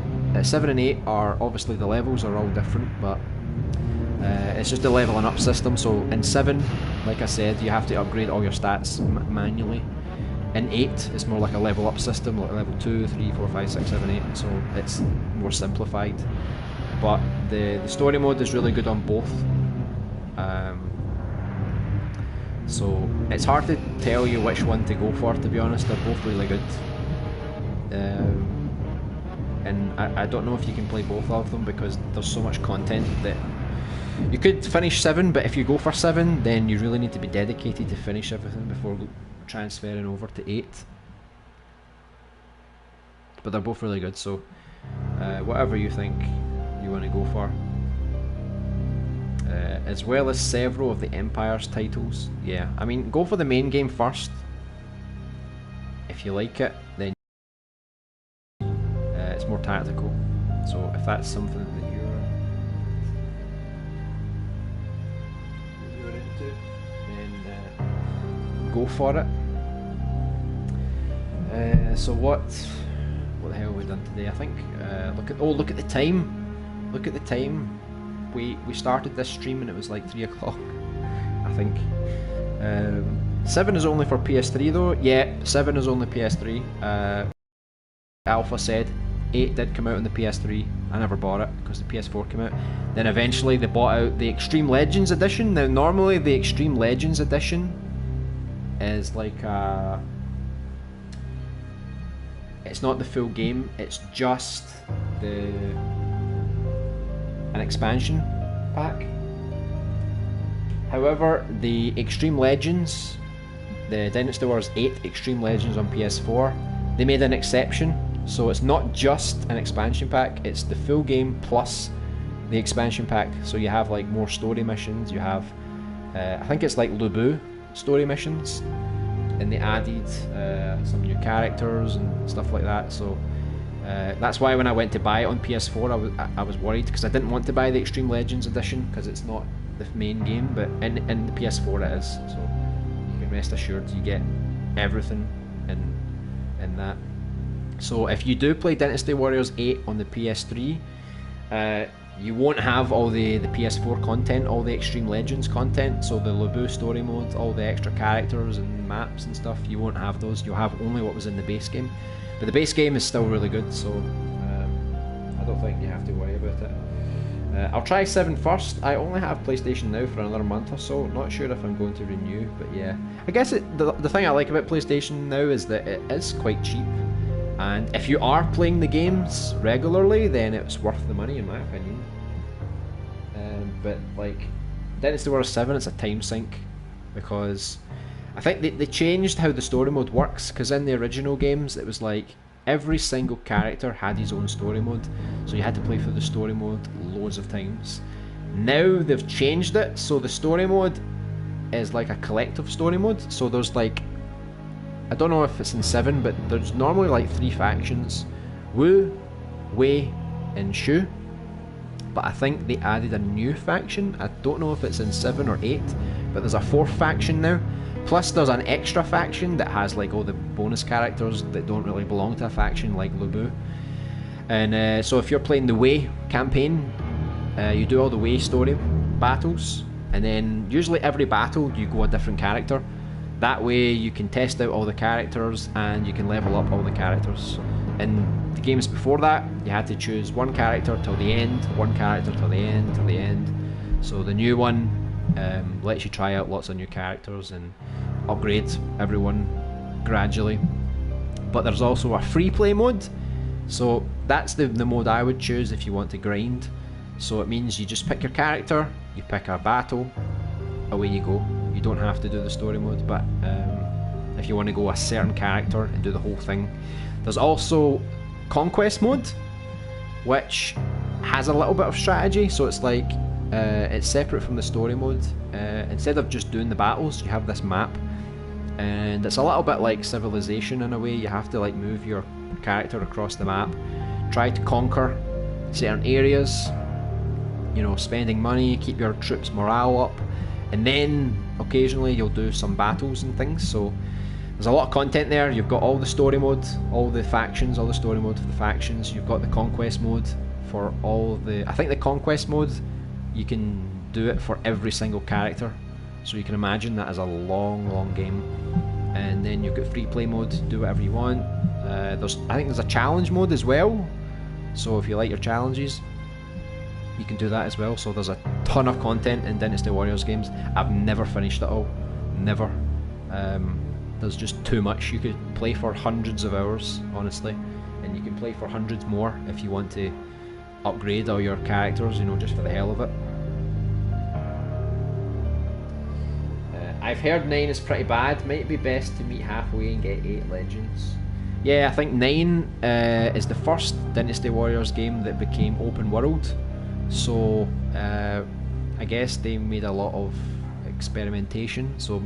7 and 8 are obviously the levels are all different, but it's just a leveling up system. So in 7, like I said, you have to upgrade all your stats manually. In 8, it's more like a level up system, like level 2, 3, 4, 5, 6, 7, 8, so it's more simplified. But the story mode is really good on both. So it's hard to tell you which one to go for, to be honest. They're both really good. And I don't know if you can play both of them because there's so much content that you could finish 7, but if you go for 7 then you really need to be dedicated to finish everything before transferring over to 8. But they're both really good, so whatever you think you want to go for. As well as several of the Empires titles. Yeah, I mean, go for the main game first. If you like it, then it's more tactical. So if that's something that you're into, then go for it. So what the hell have we done today? I think look at the time. Look at the time. We started this stream and it was like 3 o'clock, I think. 7 is only for PS3 though. Yeah, 7 is only PS3. Alpha said 8 did come out on the PS3. I never bought it because the PS4 came out. Then eventually they bought out the Extreme Legends Edition. Now normally the Extreme Legends Edition is like it's not the full game, it's just an expansion pack. However, the Extreme Legends, the Dynasty Warriors 8 Extreme Legends on PS4, they made an exception So it's not just an expansion pack, it's the full game plus the expansion pack. So you have like more story missions, you have I think it's like Lubu story missions, and they added some new characters and stuff like that. So that's why when I went to buy it on PS4 I was worried, because I didn't want to buy the Extreme Legends edition because it's not the main game, but in the PS4 it is, so you can rest assured you get everything in that. So if you do play Dynasty Warriors 8 on the PS3, you won't have all the PS4 content, all the Extreme Legends content, so the Lubu story mode, all the extra characters and maps and stuff, you won't have those. You'll have only what was in the base game. But the base game is still really good, so I don't think you have to worry about it. I'll try 7 first. I only have PlayStation Now for another month or so. Not sure if I'm going to renew, but yeah. I guess the thing I like about PlayStation Now is that it is quite cheap. And if you are playing the games regularly, then it's worth the money in my opinion. But like Dynasty Warriors 7, it's a time sink, because I think they changed how the story mode works, because in the original games it was like every single character had his own story mode, so you had to play through the story mode loads of times. Now they've changed it, so the story mode is like a collective story mode. So there's like, I don't know if it's in 7, but there's normally like 3 factions: Wu, Wei, and Shu. But I think they added a new faction. I don't know if it's in 7 or 8, but there's a 4th faction now. Plus there's an extra faction that has like all the bonus characters that don't really belong to a faction, like Lubu. And so if you're playing the Wei campaign, you do all the Wei story battles, and then usually every battle you go a different character. That way you can test out all the characters and you can level up all the characters. In the games before that, you had to choose one character till the end, one character till the end, till the end. So the new one lets you try out lots of new characters and upgrade everyone gradually. But there's also a free play mode, so that's the mode I would choose if you want to grind. So it means you just pick your character, you pick a battle, away you go. You don't have to do the story mode, but if you want to go a certain character and do the whole thing. There's also conquest mode, which has a little bit of strategy, so it's like it's separate from the story mode. Instead of just doing the battles, you have this map, and it's a little bit like Civilization in a way. You have to like move your character across the map, try to conquer certain areas, you know, spending money, keep your troops morale up, and then occasionally you'll do some battles and things. So there's a lot of content there. You've got all the story mode, all the factions, all the story mode for the factions. You've got the conquest mode for all the... I think the conquest mode, you can do it for every single character. So you can imagine that as a long, long game. And then you've got free play mode, do whatever you want. I think there's a challenge mode as well. So if you like your challenges, you can do that as well. So there's a ton of content in Dynasty Warriors games. I've never finished it all. Never. There's just too much. You could play for hundreds of hours, honestly, and you can play for hundreds more if you want to upgrade all your characters, you know, just for the hell of it. I've heard 9 is pretty bad. Might be best to meet halfway and get 8 legends. Yeah, I think 9 is the first Dynasty Warriors game that became open world, so I guess they made a lot of experimentation, so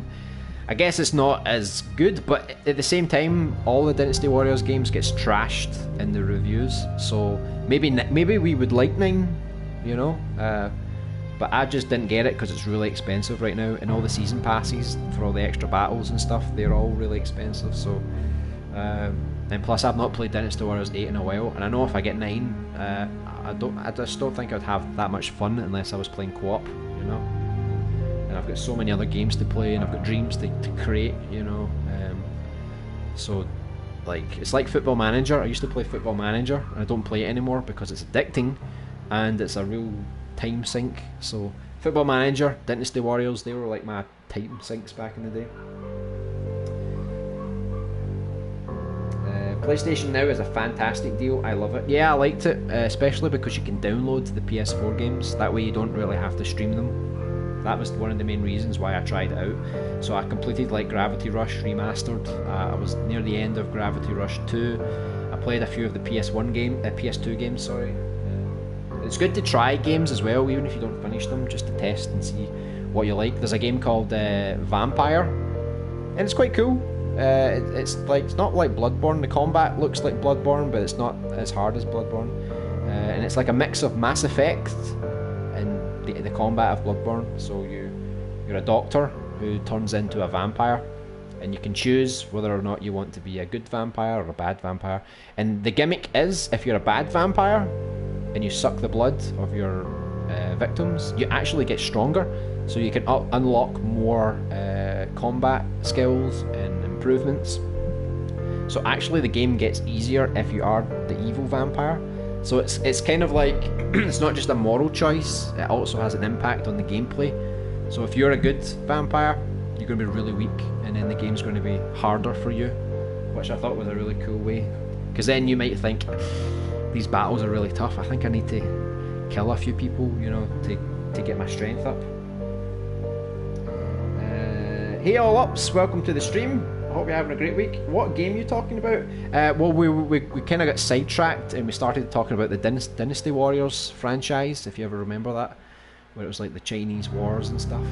I guess it's not as good, but at the same time, all the Dynasty Warriors games gets trashed in the reviews. So maybe we would like 9, you know. But I just didn't get it because it's really expensive right now, and all the season passes for all the extra battles and stuff, they're all really expensive. So, and plus I've not played Dynasty Warriors 8 in a while, and I know if I get 9, I just don't think I'd have that much fun unless I was playing co-op, you know. And I've got so many other games to play, and I've got dreams to create, you know. So, like, it's like Football Manager. I used to play Football Manager, and I don't play it anymore because it's addicting, and it's a real time sink. So, Football Manager, Dynasty Warriors, they were like my time sinks back in the day. PlayStation Now is a fantastic deal. I love it. Yeah, I liked it, especially because you can download the PS4 games. That way you don't really have to stream them. That was one of the main reasons why I tried it out. So I completed like Gravity Rush Remastered. I was near the end of Gravity Rush 2. I I played a few of the PS2 games, sorry. It's good to try games as well, even if you don't finish them, just to test and see what you like. There's a game called Vampire, and it's quite cool. It's not like Bloodborne. The combat looks like Bloodborne, but it's not as hard as Bloodborne. And it's like a mix of Mass Effect and the combat of Bloodborne. So you're a doctor who turns into a vampire, and you can choose whether or not you want to be a good vampire or a bad vampire. And the gimmick is, if you're a bad vampire and you suck the blood of your victims, you actually get stronger, so you can unlock more combat skills and improvements. So actually the game gets easier if you are the evil vampire. So it's kind of like it's not just a moral choice, it also has an impact on the gameplay. So if you're a good vampire, you're going to be really weak, and then the game's going to be harder for you, which I thought was a really cool way, because then you might think, these battles are really tough, I think I need to kill a few people, you know, to get my strength up. Hey all ups, welcome to the stream. I hope you're having a great week. What game are you talking about? Well, we kind of got sidetracked and we started talking about the Dynasty Warriors franchise, if you ever remember that, where it was like the Chinese wars and stuff.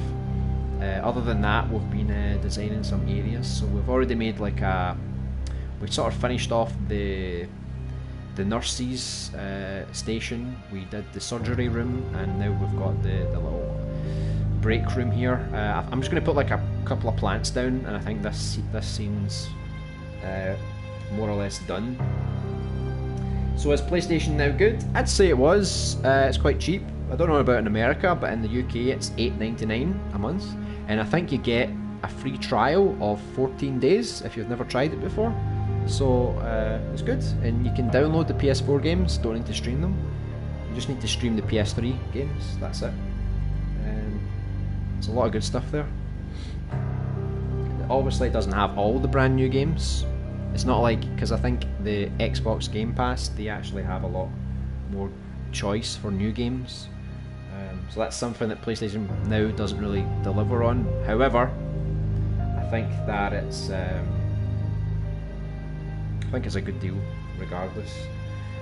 Other than that, we've been designing some areas, so we've already made like we sort of finished off the nurses station, we did the surgery room, and now we've got the little break room here. I'm just going to put like a couple of plants down, and I think this seems more or less done. So is PlayStation Now good? I'd say it was. It's quite cheap. I don't know about in America, but in the UK it's $8.99 a month, and I think you get a free trial of 14 days if you've never tried it before. So it's good, and you can download the PS4 games, don't need to stream them. You just need to stream the PS3 games, that's it. There's a lot of good stuff there. It obviously doesn't have all the brand new games. It's not like, because I think the Xbox Game Pass, they actually have a lot more choice for new games. So that's something that PlayStation Now doesn't really deliver on. However, I think that it's a good deal regardless.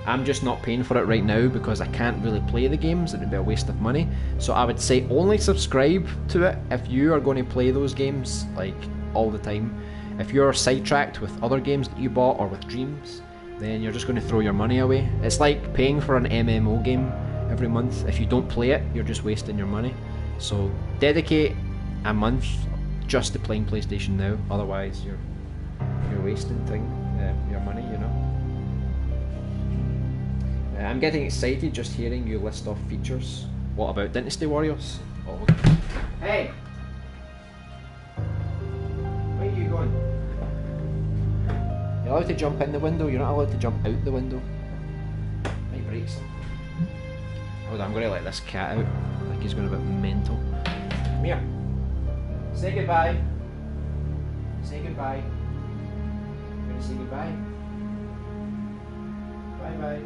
I'm just not paying for it right now because I can't really play the games, it would be a waste of money. So I would say only subscribe to it if you are going to play those games like all the time. If you're sidetracked with other games that you bought or with Dreams, then you're just going to throw your money away. It's like paying for an MMO game every month. If you don't play it, you're just wasting your money. So dedicate a month just to playing PlayStation Now, otherwise you're wasting your money, you know. I'm getting excited just hearing you list off features. What about Dynasty Warriors? Oh, okay. Hey! Where are you going? You're allowed to jump in the window, you're not allowed to jump out the window. Might break something. Hold on, I'm going to let this cat out. I think he's going a bit mental. Come here. Say goodbye. Say goodbye. You're going to say goodbye? Bye bye.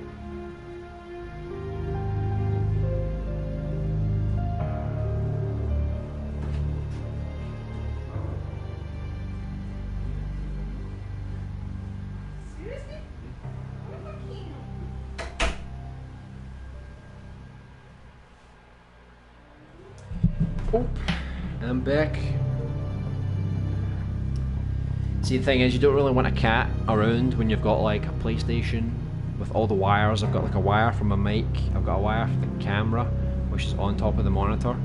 Oh, I'm back. See, the thing is, you don't really want a cat around when you've got like a PlayStation with all the wires. I've got like a wire from my mic, I've got a wire for the camera, which is on top of the monitor.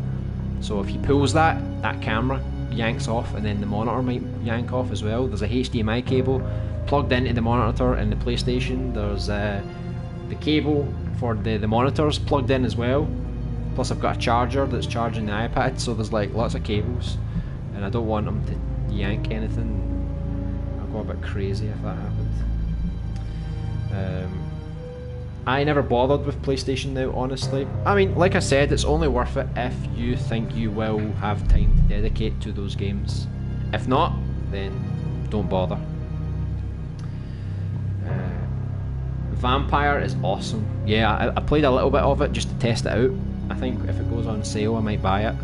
So if he pulls that camera yanks off, and then the monitor might yank off as well. There's a HDMI cable plugged into the monitor and the PlayStation. There's the cable for the monitors plugged in as well. Plus I've got a charger that's charging the iPad, so there's like lots of cables, and I don't want them to yank anything. I'll go a bit crazy if that happened. I never bothered with PlayStation Now, honestly. I mean, like I said, it's only worth it if you think you will have time to dedicate to those games. If not, then don't bother. Vampire is awesome. Yeah, I played a little bit of it just to test it out. I think if it goes on sale I might buy it.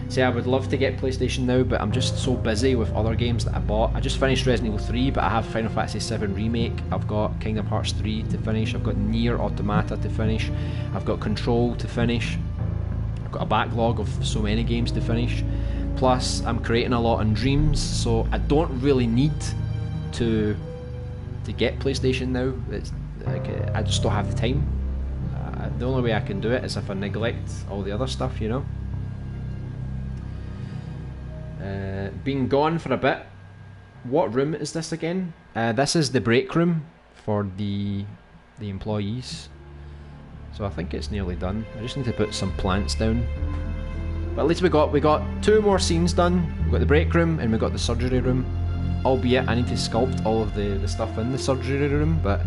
See, I would love to get PlayStation Now, but I'm just so busy with other games that I bought. I just finished Resident Evil 3, but I have Final Fantasy 7 Remake. I've got Kingdom Hearts 3 to finish. I've got Nier Automata to finish. I've got Control to finish. I've got a backlog of so many games to finish. Plus, I'm creating a lot on Dreams, so I don't really need to get PlayStation Now. It's like I just don't have the time. The only way I can do it is if I neglect all the other stuff, you know. Being gone for a bit. What room is this again? This is the break room for the employees. So I think it's nearly done. I just need to put some plants down. But at least we got 2 more scenes done. We've got the break room and we've got the surgery room. Albeit I need to sculpt all of the stuff in the surgery room, but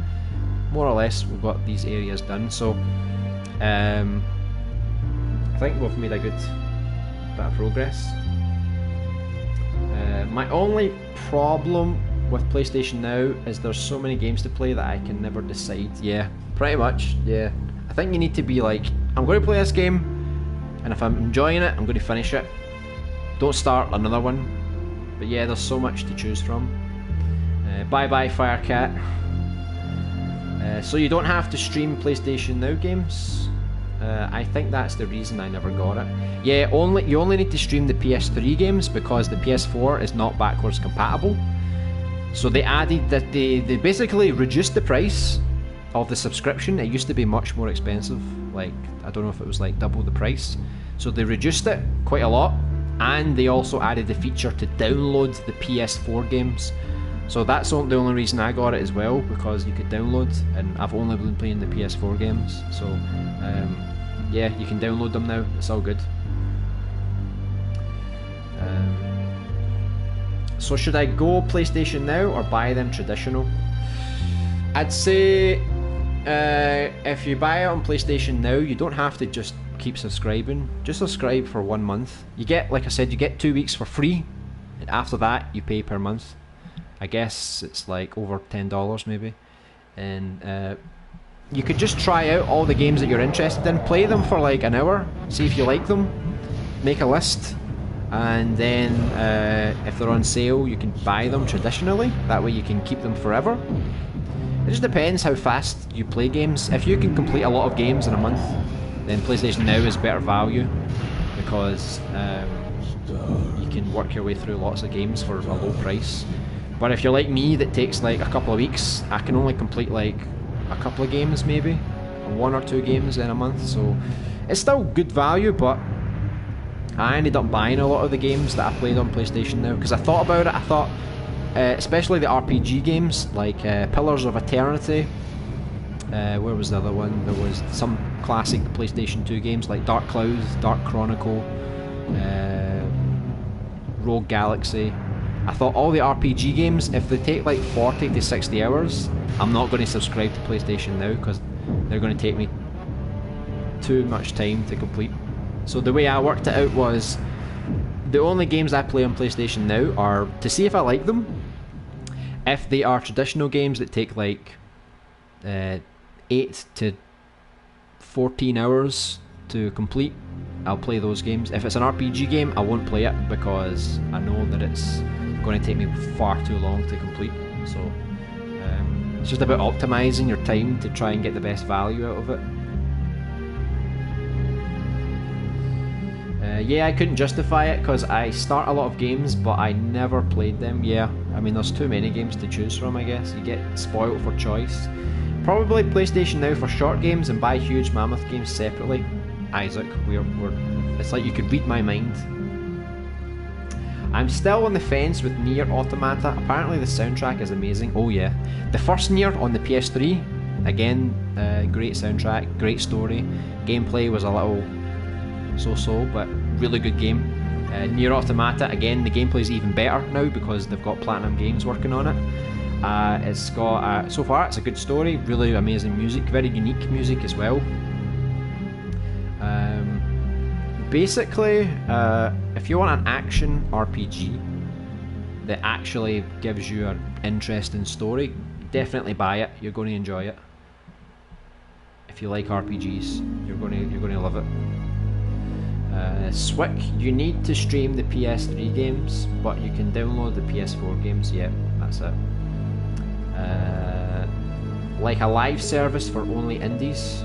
more or less we've got these areas done. So I think we've made a good bit of progress. My only problem with PlayStation Now is there's so many games to play that I can never decide. Yeah, pretty much, yeah. I think you need to be like, I'm going to play this game, and if I'm enjoying it, I'm going to finish it. Don't start another one. But yeah, there's so much to choose from. Bye bye Firecat. So you don't have to stream PlayStation Now games. I think that's the reason I never got it. Yeah, you only need to stream the PS3 games because the PS4 is not backwards compatible. So they added that they basically reduced the price of the subscription. It used to be much more expensive. Like, I don't know if it was like double the price. So they reduced it quite a lot, and they also added the feature to download the PS4 games. So that's the only reason I got it as well, because you could download, and I've only been playing the PS4 games. So yeah, you can download them now. It's all good. So should I go PlayStation Now or buy them traditional? I'd say if you buy it on PlayStation Now, you don't have to just keep subscribing. Just subscribe for 1 month. You get, like I said, you get 2 weeks for free, and after that you pay per month. I guess it's like over $10 maybe, and you could just try out all the games that you're interested in, play them for like an hour, see if you like them, make a list, and then if they're on sale you can buy them traditionally. That way you can keep them forever. It just depends how fast you play games. If you can complete a lot of games in a month, then PlayStation Now is better value, because you can work your way through lots of games for a low price. But if you're like me, that takes like a couple of weeks, I can only complete like a couple of games maybe, 1 or 2 games in a month, so it's still good value. But I ended up buying a lot of the games that I played on PlayStation Now, because I thought about it. I thought, especially the RPG games, like Pillars of Eternity, where was the other one? There was some classic PlayStation 2 games like Dark Clouds, Dark Chronicle, Rogue Galaxy. I thought all the RPG games, if they take like 40 to 60 hours, I'm not going to subscribe to PlayStation Now, because they're going to take me too much time to complete. So the way I worked it out was, the only games I play on PlayStation Now are to see if I like them. If they are traditional games that take like 8 to 14 hours to complete, I'll play those games. If it's an RPG game, I won't play it, because I know that it's going to take me far too long to complete. So it's just about optimizing your time to try and get the best value out of it. Yeah, I couldn't justify it because I start a lot of games but I never played them. Yeah, I mean, there's too many games to choose from, I guess. You get spoiled for choice. Probably PlayStation Now for short games and buy huge mammoth games separately. Isaac, it's like you could read my mind. I'm still on the fence with Nier Automata. Apparently the soundtrack is amazing. Oh yeah. The first Nier on the PS3, again, great soundtrack, great story. Gameplay was a little so-so, but really good game. Nier Automata, again, the gameplay is even better now because they've got Platinum Games working on it. It's got, so far it's a good story, really amazing music, very unique music as well. Basically, if you want an action RPG that actually gives you an interesting story, definitely buy it. You're going to enjoy it. If you like RPGs, you're going to love it. Swick, you need to stream the PS3 games, but you can download the PS4 games. Yeah, that's it. Like a live service for only indies,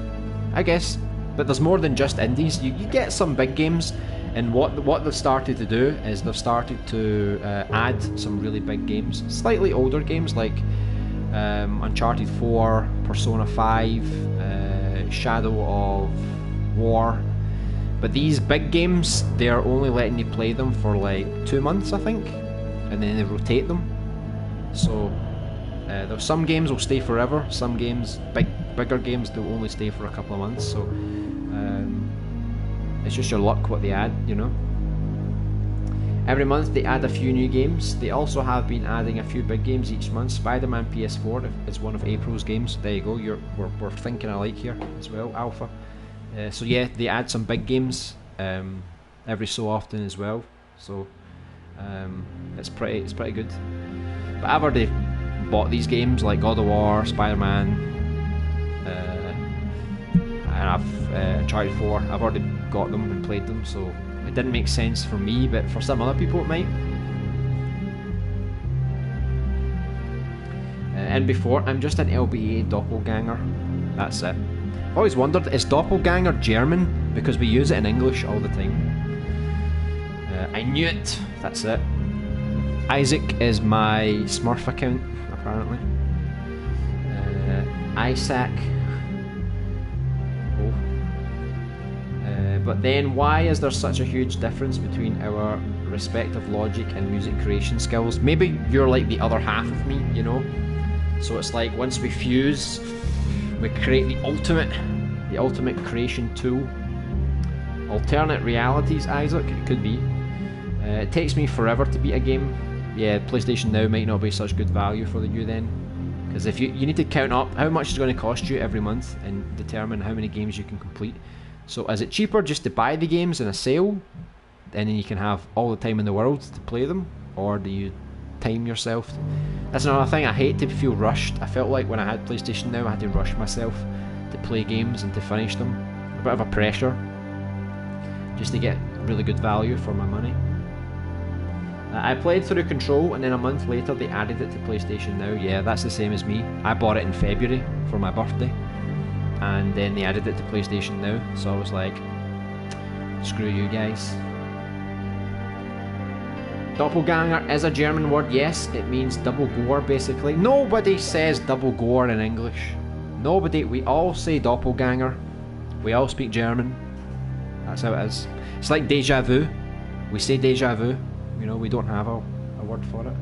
I guess. But there's more than just indies. You get some big games, and what they've started to do is they've started to add some really big games, slightly older games like Uncharted 4, Persona 5, Shadow of War. But these big games, they're only letting you play them for like 2 months, I think, and then they rotate them. So there's some games will stay forever. Some games, bigger games, they'll only stay for a couple of months. So it's just your luck what they add, you know. Every month they add a few new games. They also have been adding a few big games each month. Spider-Man PS4 is one of April's games. There you go. We're thinking alike here as well. Alpha. So yeah, they add some big games every so often as well. So it's pretty good. But I've already bought these games like God of War, Spider-Man, and I've Uncharted 4. I've already got them and played them, so it didn't make sense for me, but for some other people it might. And before, I'm just an LBA doppelganger. That's it. I've always wondered, is doppelganger German? Because we use it in English all the time. I knew it. That's it. Isaac is my Smurf account, apparently. Isaac. Oh. But then, why is there such a huge difference between our respective logic and music creation skills? Maybe you're like the other half of me, you know? So it's like, once we fuse, we create the ultimate creation tool. Alternate realities, Isaac? It could be. It takes me forever to beat a game. Yeah, PlayStation Now might not be such good value for you then. Because if you need to count up how much it's going to cost you every month and determine how many games you can complete. So is it cheaper just to buy the games in a sale, and then you can have all the time in the world to play them? Or do you time yourself? That's another thing, I hate to feel rushed. I felt like when I had PlayStation Now I had to rush myself to play games and to finish them. A bit of a pressure, just to get really good value for my money. I played through Control, and then a month later they added it to PlayStation Now. Yeah, that's the same as me. I bought it in February for my birthday, and then they added it to PlayStation Now. So I was like, screw you guys. Doppelganger is a German word, yes. It means double gore, basically. Nobody says double gore in English. Nobody. We all say doppelganger. We all speak German. That's how it is. It's like deja vu. We say deja vu. You know, we don't have a word for it.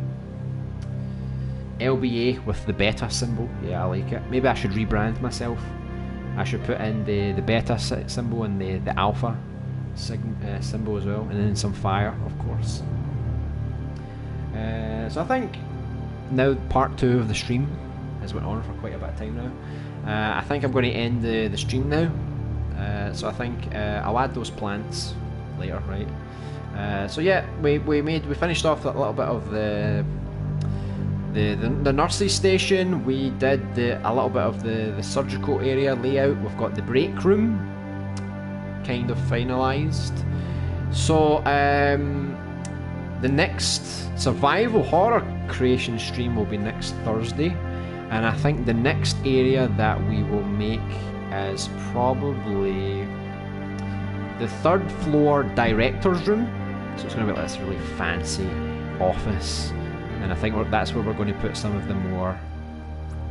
LBA with the beta symbol. Yeah, I like it. Maybe I should rebrand myself. I should put in the beta symbol and the alpha symbol as well. And then some fire, of course. So I think now part 2 of the stream has went on for quite a bit of time now. I think I'm going to end the stream now. So I think I'll add those plants later, right? So yeah, we finished off a little bit of the nurses station. We did a little bit of the surgical area layout. We've got the break room kind of finalised. So the next survival horror creation stream will be next Thursday, and I think the next area that we will make is probably the 3rd floor director's room. So it's going to be like this really fancy office, and I think that's where we're going to put some of the more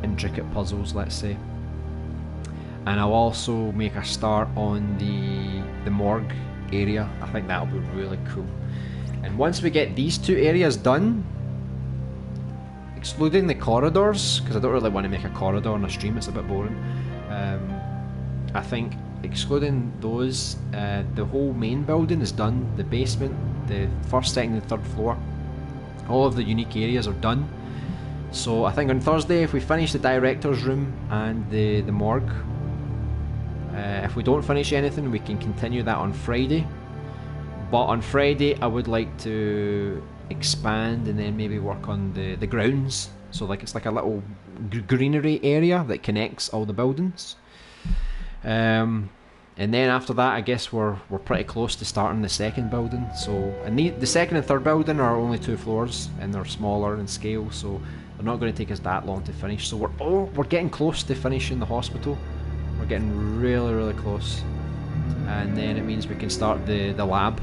intricate puzzles, let's say. And I'll also make a start on the morgue area. I think that'll be really cool. And once we get these 2 areas done, excluding the corridors, because I don't really want to make a corridor on a stream, it's a bit boring. I think excluding those, the whole main building is done. The basement, the 1st, 2nd and 3rd floor, all of the unique areas are done. So I think on Thursday, if we finish the director's room and the morgue, if we don't finish anything, we can continue that on Friday. But on Friday I would like to expand and then maybe work on the grounds. So like it's like a little greenery area that connects all the buildings. And then after that, I guess we're pretty close to starting the second building. So, and the second and third building are only 2 floors, and they're smaller in scale, so they're not going to take us that long to finish. So we're getting close to finishing the hospital. We're getting really close, and then it means we can start the lab.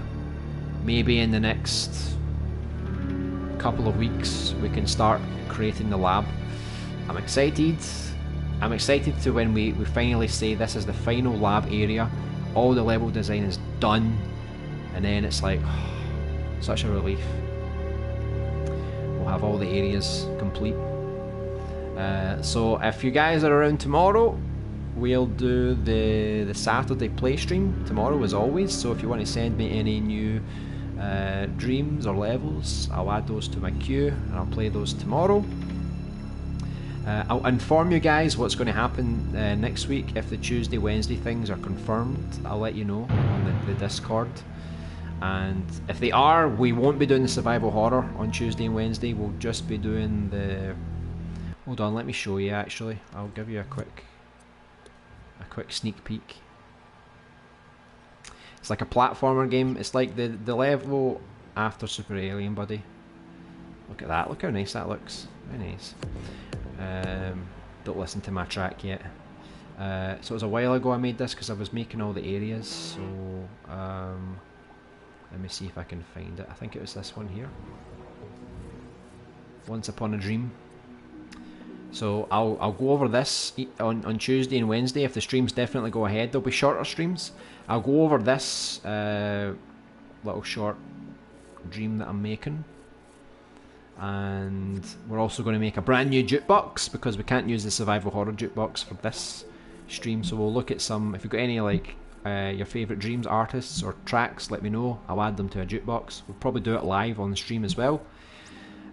Maybe in the next couple of weeks we can start creating the lab. I'm excited. I'm excited to when we finally say this is the final lab area, all the level design is done, and then it's like, such a relief. We'll have all the areas complete. So if you guys are around tomorrow, we'll do the Saturday play stream tomorrow as always, so if you want to send me any new dreams or levels, I'll add those to my queue and I'll play those tomorrow. I'll inform you guys what's going to happen next week. If the Tuesday, Wednesday things are confirmed, I'll let you know on the Discord. And if they are, we won't be doing the survival horror on Tuesday and Wednesday. We'll just be doing the... Hold on, let me show you actually. I'll give you a quick sneak peek. It's like a platformer game. It's like the level after Super Alien Buddy. Look at that. Look how nice that looks. Very nice. Don't listen to my track yet. So it was a while ago I made this because I was making all the areas. So let me see if I can find it. I think it was this one here. Once Upon a Dream. So I'll go over this on Tuesday and Wednesday. If the streams definitely go ahead, there'll be shorter streams. I'll go over this little short dream that I'm making. And we're also going to make a brand new jukebox because we can't use the survival horror jukebox for this stream. So we'll look at some, if you've got any like your favourite dreams artists or tracks, let me know. I'll add them to a jukebox. We'll probably do it live on the stream as well.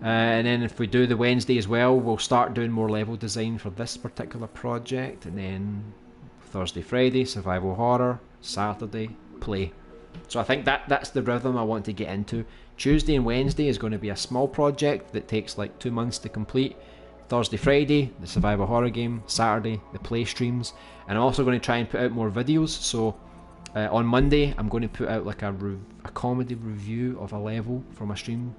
And then if we do the Wednesday as well, we'll start doing more level design for this particular project. And then Thursday, Friday, survival horror. Saturday, play. So I think that's the rhythm I want to get into. Tuesday and Wednesday is going to be a small project that takes like 2 months to complete. Thursday, Friday, the survival horror game. Saturday, the play streams. And I'm also going to try and put out more videos. So on Monday, I'm going to put out like a comedy review of a level from a stream.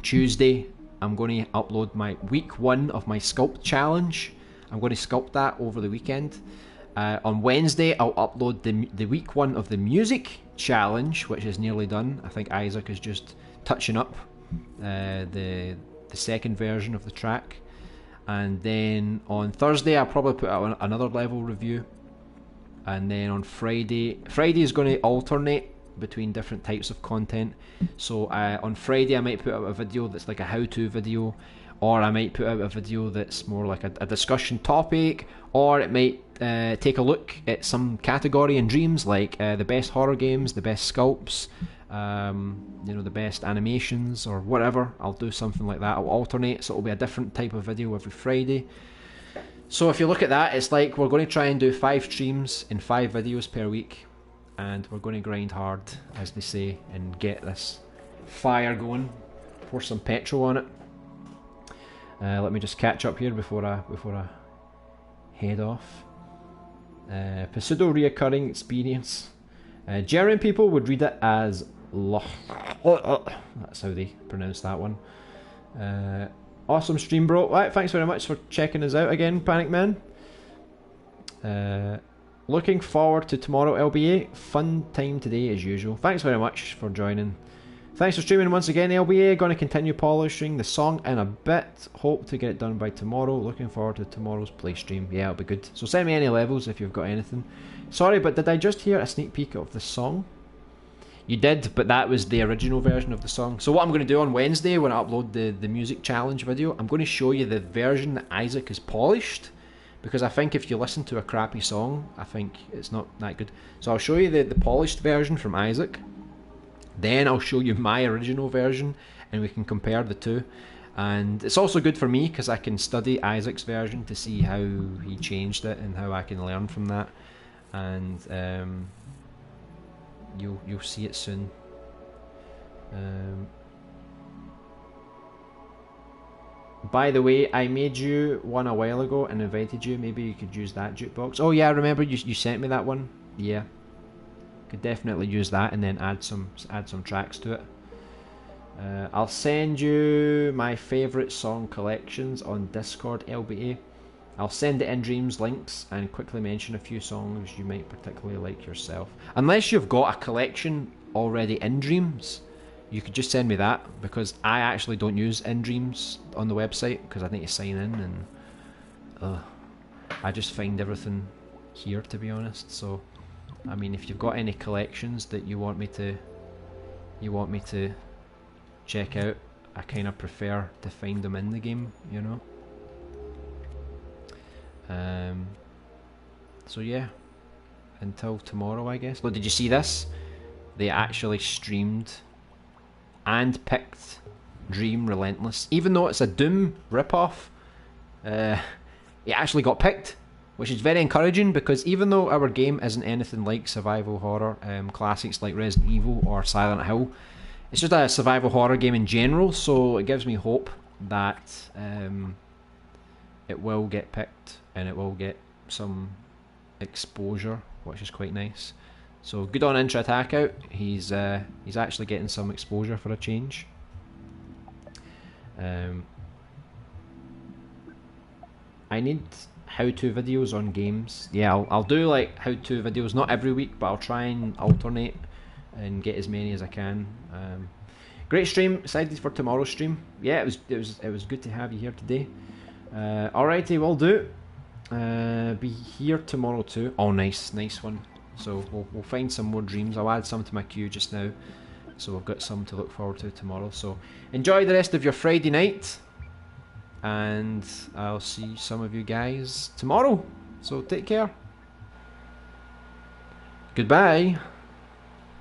Tuesday, I'm going to upload my week 1 of my sculpt challenge. I'm going to sculpt that over the weekend. On Wednesday, I'll upload the week 1 of the music challenge, which is nearly done. I think Isaac is just touching up the second version of the track. And then on Thursday, I'll probably put out another level review. And then on Friday is going to alternate between different types of content. So on Friday, I might put out a video that's like a how-to video, or I might put out a video that's more like a discussion topic, or it might take a look at some category in dreams, like the best horror games, the best sculpts, the best animations, or whatever. I'll do something like that. I'll alternate, so it'll be a different type of video every Friday. So if you look at that, it's like we're going to try and do 5 streams in 5 videos per week, and we're going to grind hard, as they say, and get this fire going. Pour some petrol on it. Let me just catch up here before I head off. Pseudo reoccurring experience. German people would read it as loch. That's how they pronounce that one. Awesome stream, bro. Right, thanks very much for checking us out again, Panic Man. Looking forward to tomorrow, LBA. Fun time today as usual. Thanks very much for joining. Thanks for streaming once again, LBA. Going to continue polishing the song in a bit. Hope to get it done by tomorrow. Looking forward to tomorrow's play stream. Yeah, it'll be good. So send me any levels if you've got anything. Sorry, but did I just hear a sneak peek of the song? You did, but that was the original version of the song. So what I'm going to do on Wednesday when I upload the music challenge video, I'm going to show you the version that Isaac has polished. Because I think if you listen to a crappy song, I think it's not that good. So I'll show you the polished version from Isaac. Then I'll show you my original version, and we can compare the two. And it's also good for me because I can study Isaac's version to see how he changed it and how I can learn from that. And you'll see it soon. By the way, I made you one a while ago and invited you. Maybe you could use that jukebox. Oh yeah, I remember you sent me that one. Yeah, could definitely use that and then add some tracks to it. I'll send you my favourite song collections on Discord, LBA. I'll send the In Dreams links and quickly mention a few songs you might particularly like yourself. Unless you've got a collection already in Dreams, you could just send me that, because I actually don't use In Dreams on the website because I need to sign in, and I just find everything here, to be honest. So, I mean, if you've got any collections that you want me to check out, I kind of prefer to find them in the game, you know. So yeah, until tomorrow, I guess. Well, did you see this? They actually streamed and picked Dream Relentless, even though it's a Doom ripoff. It actually got picked, which is very encouraging, because even though our game isn't anything like survival horror classics like Resident Evil or Silent Hill, it's just a survival horror game in general, so it gives me hope that it will get picked and it will get some exposure, which is quite nice. So good on Intra Attack Out. He's actually getting some exposure for a change. I need how-to videos on games. Yeah, I'll do like how-to videos, not every week, but I'll try and alternate and get as many as I can. Great stream. Excited for tomorrow's stream. Yeah, it was good to have you here today. Alrighty, will do. Be here tomorrow too. Oh, nice one. So we'll find some more dreams. I'll add some to my queue just now, so we've got some to look forward to tomorrow. So enjoy the rest of your Friday night, and I'll see some of you guys tomorrow. So take care. Goodbye.